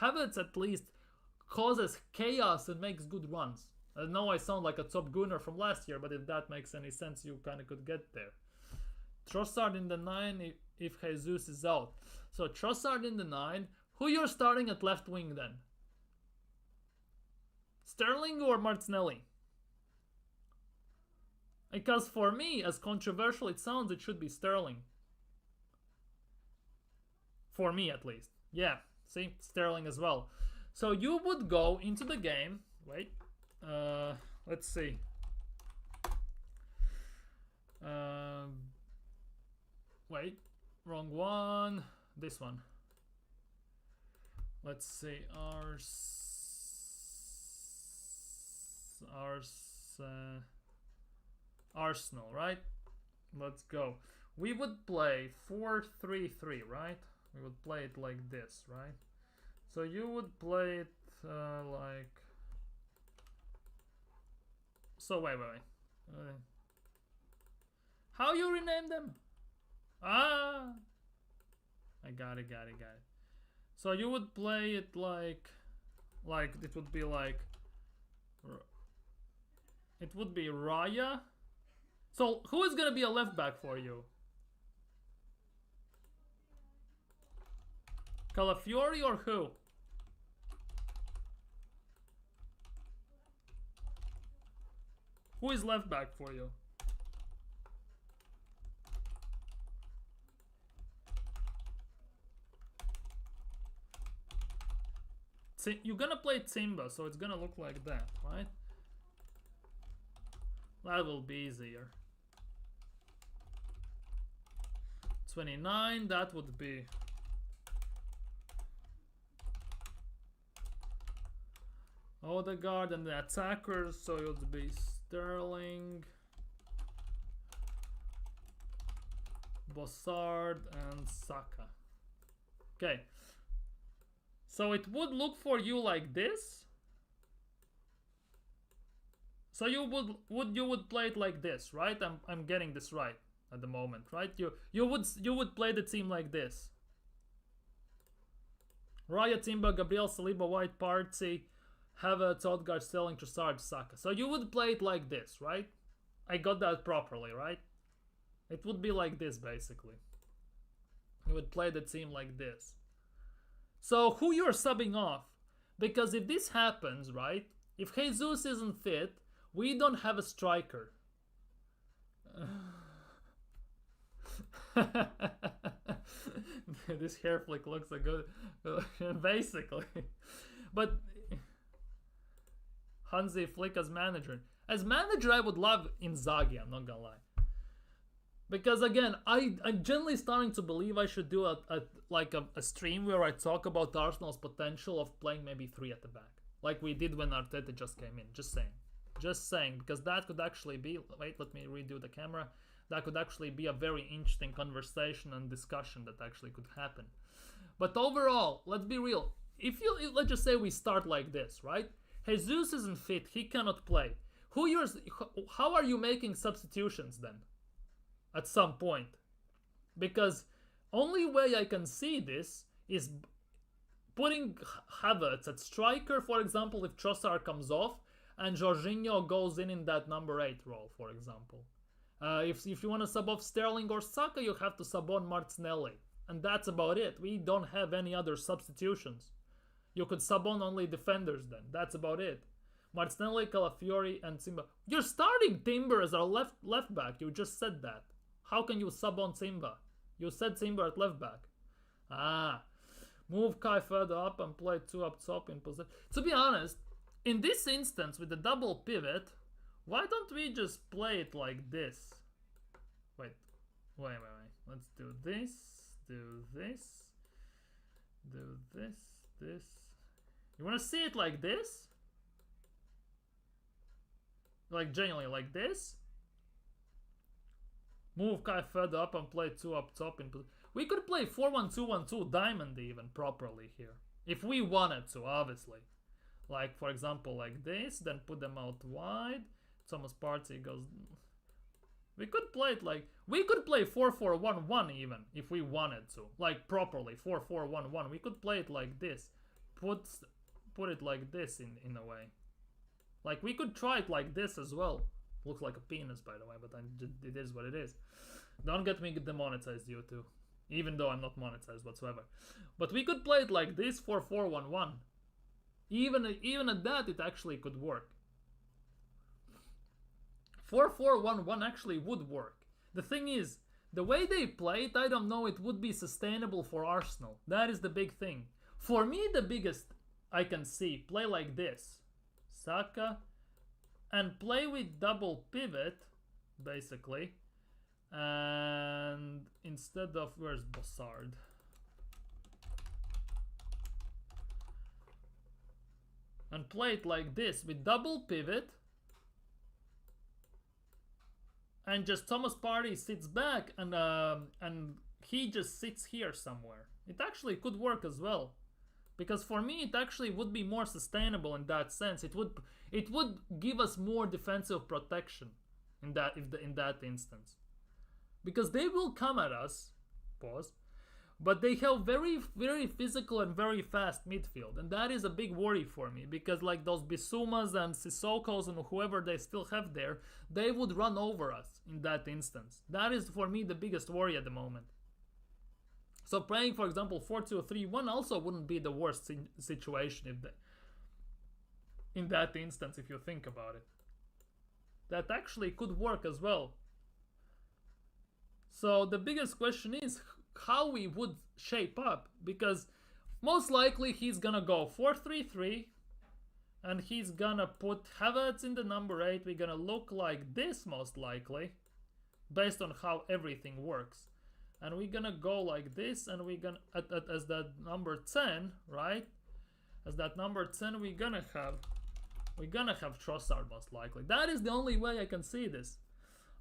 [SPEAKER 1] Havertz at least causes chaos and makes good runs. I know I sound like a top gunner from last year, but if that makes any sense, you kind of could get there. Trossard in the 9 if Jesus is out. So Trossard in the 9. Who you're starting at left wing then? Sterling or Martinelli? Because for me, as controversial it sounds, it should be Sterling. For me, at least. Yeah, see, Sterling as well. So you would go into the game. Wait, let's see. Wait, wrong one. This one. Let's see. Arsenal, right? Let's go. We would play 4-3-3, right? We would play it like this, right? So you would play it like... So wait. How you rename them? Ah! I got it. So you would play it like it would be like... It would be Raya. So who is gonna be a left back for you? Calafiori or who? Who is left back for you? You're gonna play Timba, so it's gonna look like that, right? That will be easier. 29, that would be... Odegaard, and the attackers, so it would be Sterling, Bossard, and Saka. Okay. So it would look for you like this. So you would play it like this, right? I'm getting this right at the moment, right? You would play the team like this. Raya, Timber, Gabriel, Saliba, White, Partey, Havertz, Odegaard, Sterling, Trossard, Saka. So you would play it like this, right? I got that properly, right? It would be like this, basically. You would play the team like this. So who you're subbing off? Because if this happens, right? If Jesus isn't fit, we don't have a striker. This hair flick looks a good... basically. But... Hansi Flick as manager. As manager, I would love Inzaghi, I'm not gonna lie. Because again, I'm generally starting to believe I should do a stream where I talk about Arsenal's potential of playing maybe 3 at the back. Like we did when Arteta just came in. Just saying. Because that could actually be... Wait, let me redo the camera. That could actually be a very interesting conversation and discussion that actually could happen. But overall, let's be real. Let's just say we start like this, right? Jesus isn't fit, he cannot play. How are you making substitutions then? At some point. Because only way I can see this is putting Havertz at striker, for example, if Trossard comes off, and Jorginho goes in that number 8 role, for example. If you want to sub off Sterling or Saka, you have to sub on Martinelli. And that's about it. We don't have any other substitutions. You could sub on only defenders then. That's about it. Martinelli, Calafiori, and Timber. You're starting Timber as our left back. You just said that. How can you sub on Timber? You said Timber at left back. Move Kai further up and play 2 up top in position. To be honest, in this instance with the double pivot, why don't we just play it like this? Wait. Let's do this. This. You want to see it like this? Like genuinely like this? Move Kai further up and play 2 up top. We could play 4-1-2-1-2 diamond even properly here. If we wanted to, obviously. Like, for example, like this. Then put them out wide. Thomas Partey goes... We could play it like... We could play 4-4-1-1 even, if we wanted to. Like, properly, 4-4-1-1. We could play it like this. Put it like this in a way. Like, we could try it like this as well. Looks like a penis, by the way, but it is what it is. Don't get me demonetized, YouTube. Even though I'm not monetized whatsoever. But we could play it like this, 4-4-1-1. Even at that, it actually could work. 4-4-1-1 actually would work. The thing is, the way they play it, I don't know it would be sustainable for Arsenal. That is the big thing. For me, the biggest I can see, play like this. Saka, and play with double pivot, basically. And instead of, where's Bossard? And play it like this, with double pivot. And just Thomas Partey sits back and he just sits here somewhere. It actually could work as well. Because for me it actually would be more sustainable in that sense. It would give us more defensive protection in that instance. Because they will come at us, pause, but they have very, very physical and very fast midfield. And that is a big worry for me. Because like those Bissoumas and Sissokos and whoever they still have there, they would run over us in that instance. That is for me the biggest worry at the moment. So playing, for example, 4-2-3-1 also wouldn't be the worst situation if in that instance, if you think about it. That actually could work as well. So the biggest question is how we would shape up, because most likely he's gonna go 4-3-3 and he's gonna put Havertz in the number 8. We're gonna look like this most likely, based on how everything works. And we're gonna go like this, and we're gonna as that number 10, right? As that number 10, we're gonna have Trossard most likely. That is the only way I can see this.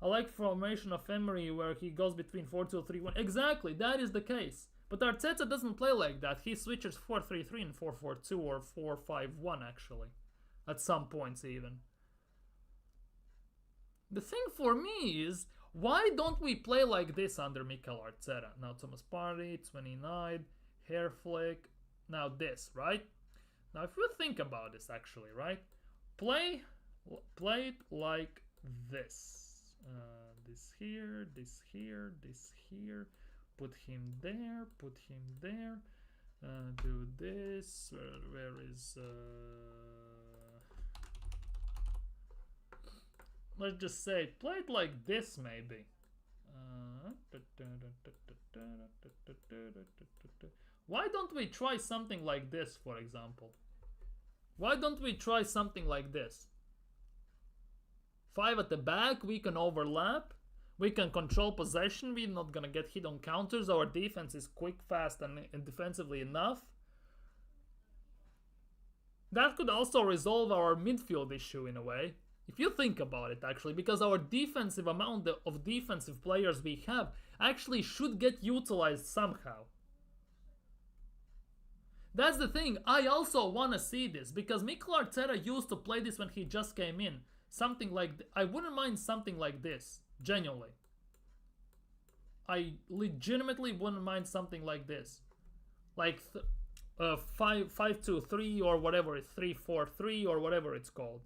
[SPEAKER 1] I like formation of Emery where he goes between 4-2-3-1. Exactly, that is the case. But Arteta doesn't play like that. He switches 4-3-3 and 4-4-2 or 4-5-1 actually. At some points even. The thing for me is, why don't we play like this under Mikel Arteta? Now Thomas Partey, 29, hair flick. Now this, right? Now if you think about this actually, right? Play it like this. This here, this here, this here. Put him there, put him there. Do this. Where is... let's just say, play it like this maybe. Why don't we try something like this, for example? Why don't we try something like this? 5 at the back, we can overlap, we can control possession, we're not gonna get hit on counters, our defense is quick, fast and defensively enough. That could also resolve our midfield issue in a way, if you think about it actually, because our defensive amount of defensive players we have actually should get utilized somehow. That's the thing, I also want to see this, because Mikel Arteta used to play this when he just came in. Something like, I wouldn't mind something like this, genuinely. I legitimately wouldn't mind something like this. Like 5-2-3 or whatever, 3-4-3 or whatever it's called.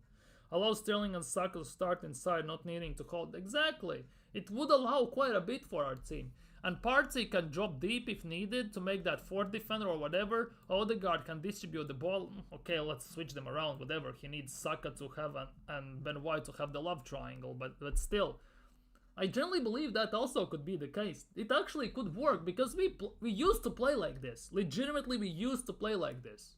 [SPEAKER 1] Allow Sterling and Saka to start inside, not needing to hold. Exactly. It would allow quite a bit for our team. And Partey can drop deep if needed to make that fourth defender or whatever. Odegaard can distribute the ball. Okay, let's switch them around, whatever. He needs Saka to have and Ben White to have the love triangle, but still. I generally believe that also could be the case. It actually could work because we used to play like this. Legitimately, we used to play like this.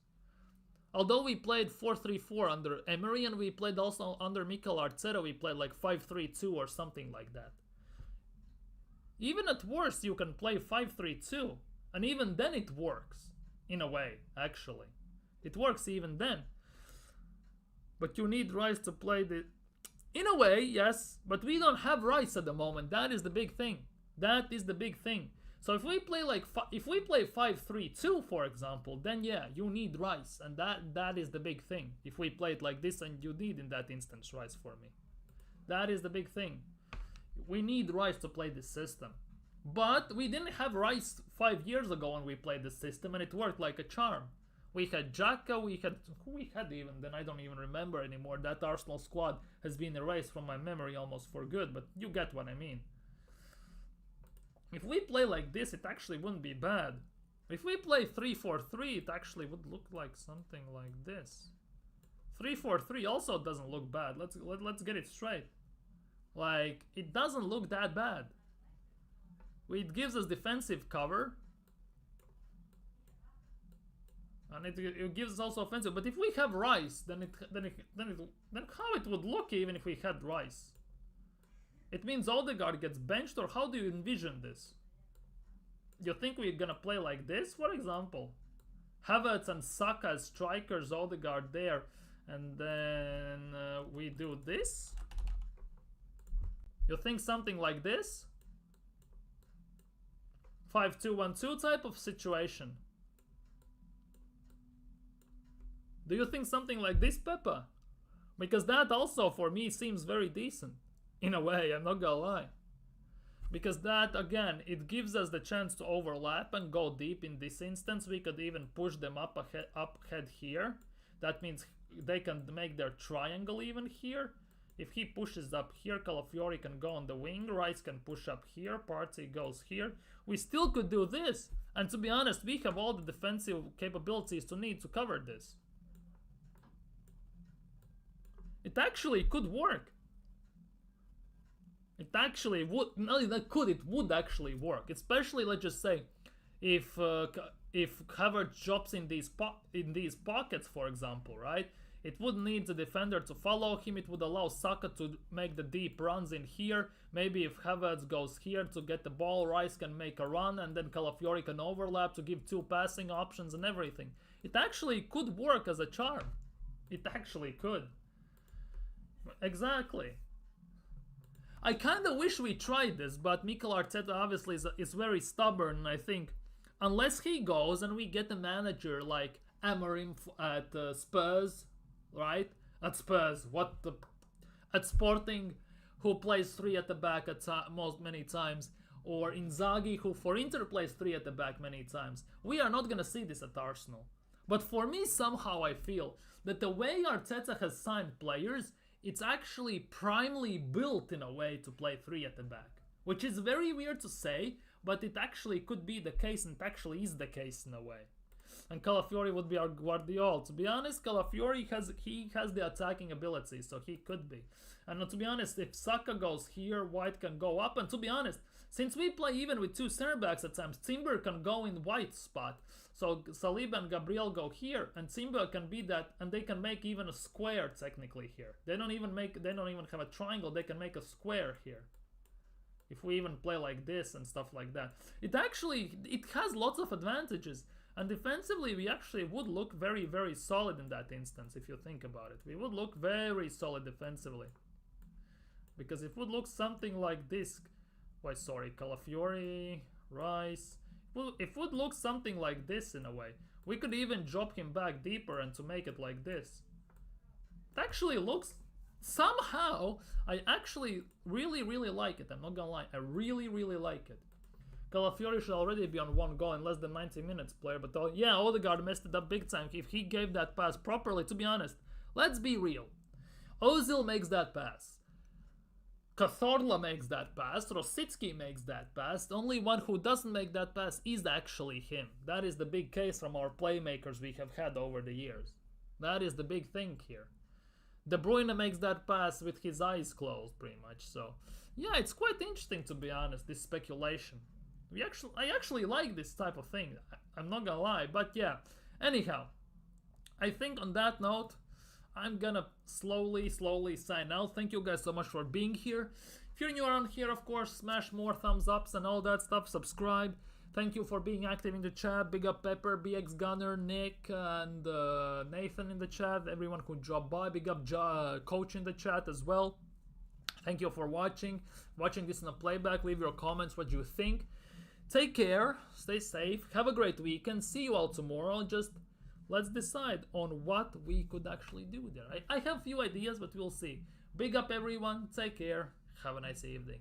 [SPEAKER 1] Although we played 4-3-4 under Emery and we played also under Mikel Arteta, we played like 5-3-2 or something like that. Even at worst, you can play 5-3-2, and even then it works, in a way, actually. It works even then. But you need Rice to play the... In a way, yes, but we don't have Rice at the moment. That is the big thing. That is the big thing. So if we play like 5-3-2, for example, then yeah, you need Rice, and that is the big thing. If we play it like this, and you need in that instance Rice for me. That is the big thing. We need Rice to play this system. But we didn't have Rice 5 years ago when we played this system, and it worked like a charm. We had Xhaka, who we had even, then I don't even remember anymore. That Arsenal squad has been erased from my memory almost for good, but you get what I mean. If we play like this, it actually wouldn't be bad. If we play 3-4-3, it actually would look like something like this. 3-4-3 also doesn't look bad. Let's get it straight. Like, it doesn't look that bad. It gives us defensive cover. And it gives us also offensive. But if we have Rice, then how it would look even if we had Rice? It means Odegaard gets benched, or how do you envision this? You think we're gonna play like this, for example? Havertz and Saka as strikers, Odegaard there, and then we do this? You think something like this? 5-2-1-2 type of situation. Do you think something like this, Peppa? Because that also for me seems very decent. In a way, I'm not gonna lie. Because that, again, it gives us the chance to overlap and go deep. In this instance, we could even push them up ahead here. That means they can make their triangle even here. If he pushes up here, Calafiori can go on the wing, Rice can push up here, Partey goes here. We still could do this. And to be honest, we have all the defensive capabilities to need to cover this. It actually could work. It actually would, no, it would actually work. Especially, let's just say, if Havertz drops in these pockets, for example, right? It would need the defender to follow him. It would allow Saka to make the deep runs in here. Maybe if Havertz goes here to get the ball, Rice can make a run, and then Calafiori can overlap to give 2 passing options and everything. It actually could work as a charm. It actually could. Exactly. I kind of wish we tried this, but Mikel Arteta obviously is very stubborn. I think unless he goes and we get a manager like Amorim at Spurs, right? At Spurs, at Sporting, who plays 3 at the back at many times, or Inzaghi, who for Inter plays 3 at the back many times. We are not gonna see this at Arsenal. But for me, somehow I feel that the way Arteta has signed players, it's actually primely built in a way to play 3 at the back. Which is very weird to say, but it actually could be the case, and it actually is the case in a way. And Calafiori would be our Guardiola. To be honest, Calafiori has the attacking ability, so he could be. And to be honest, if Saka goes here, White can go up. And to be honest, since we play even with 2 center backs at times, Timber can go in White's spot. So Saliba and Gabriel go here, and Timber can be that, and they can make even a square technically here. They don't even have a triangle. They can make a square here. If we even play like this and stuff like that, it has lots of advantages. And defensively, we actually would look very, very solid in that instance, if you think about it. We would look very solid defensively. Because if it would look something like this... Why, sorry, Calafiori, Rice... If it would look something like this in a way, we could even drop him back deeper and to make it like this. It actually looks... Somehow, I actually really, really like it. I'm not gonna lie. I really, really like it. Calafiori should already be on 1 goal in less than 90 minutes, player. But yeah, Odegaard messed it up big time. If he gave that pass properly, to be honest, let's be real. Ozil makes that pass. Cazorla makes that pass. Rosicki makes that pass. The only one who doesn't make that pass is actually him. That is the big case from our playmakers we have had over the years. That is the big thing here. De Bruyne makes that pass with his eyes closed, pretty much. So, yeah, it's quite interesting, to be honest, this speculation. I actually like this type of thing. I'm not gonna lie, but yeah. Anyhow, I think on that note, I'm gonna slowly sign out. Thank you guys so much for being here. If you're new around here, of course, smash more thumbs ups and all that stuff. Subscribe. Thank you for being active in the chat. Big up Pepper, BX Gunner, Nick, and Nathan in the chat. Everyone who dropped by. Big up Coach in the chat as well. Thank you for watching this in a playback. Leave your comments, what you think. Take care, stay safe, have a great weekend, see you all tomorrow. Just let's decide on what we could actually do there. I have a few ideas, but we'll see. Big up everyone, take care, have a nice evening.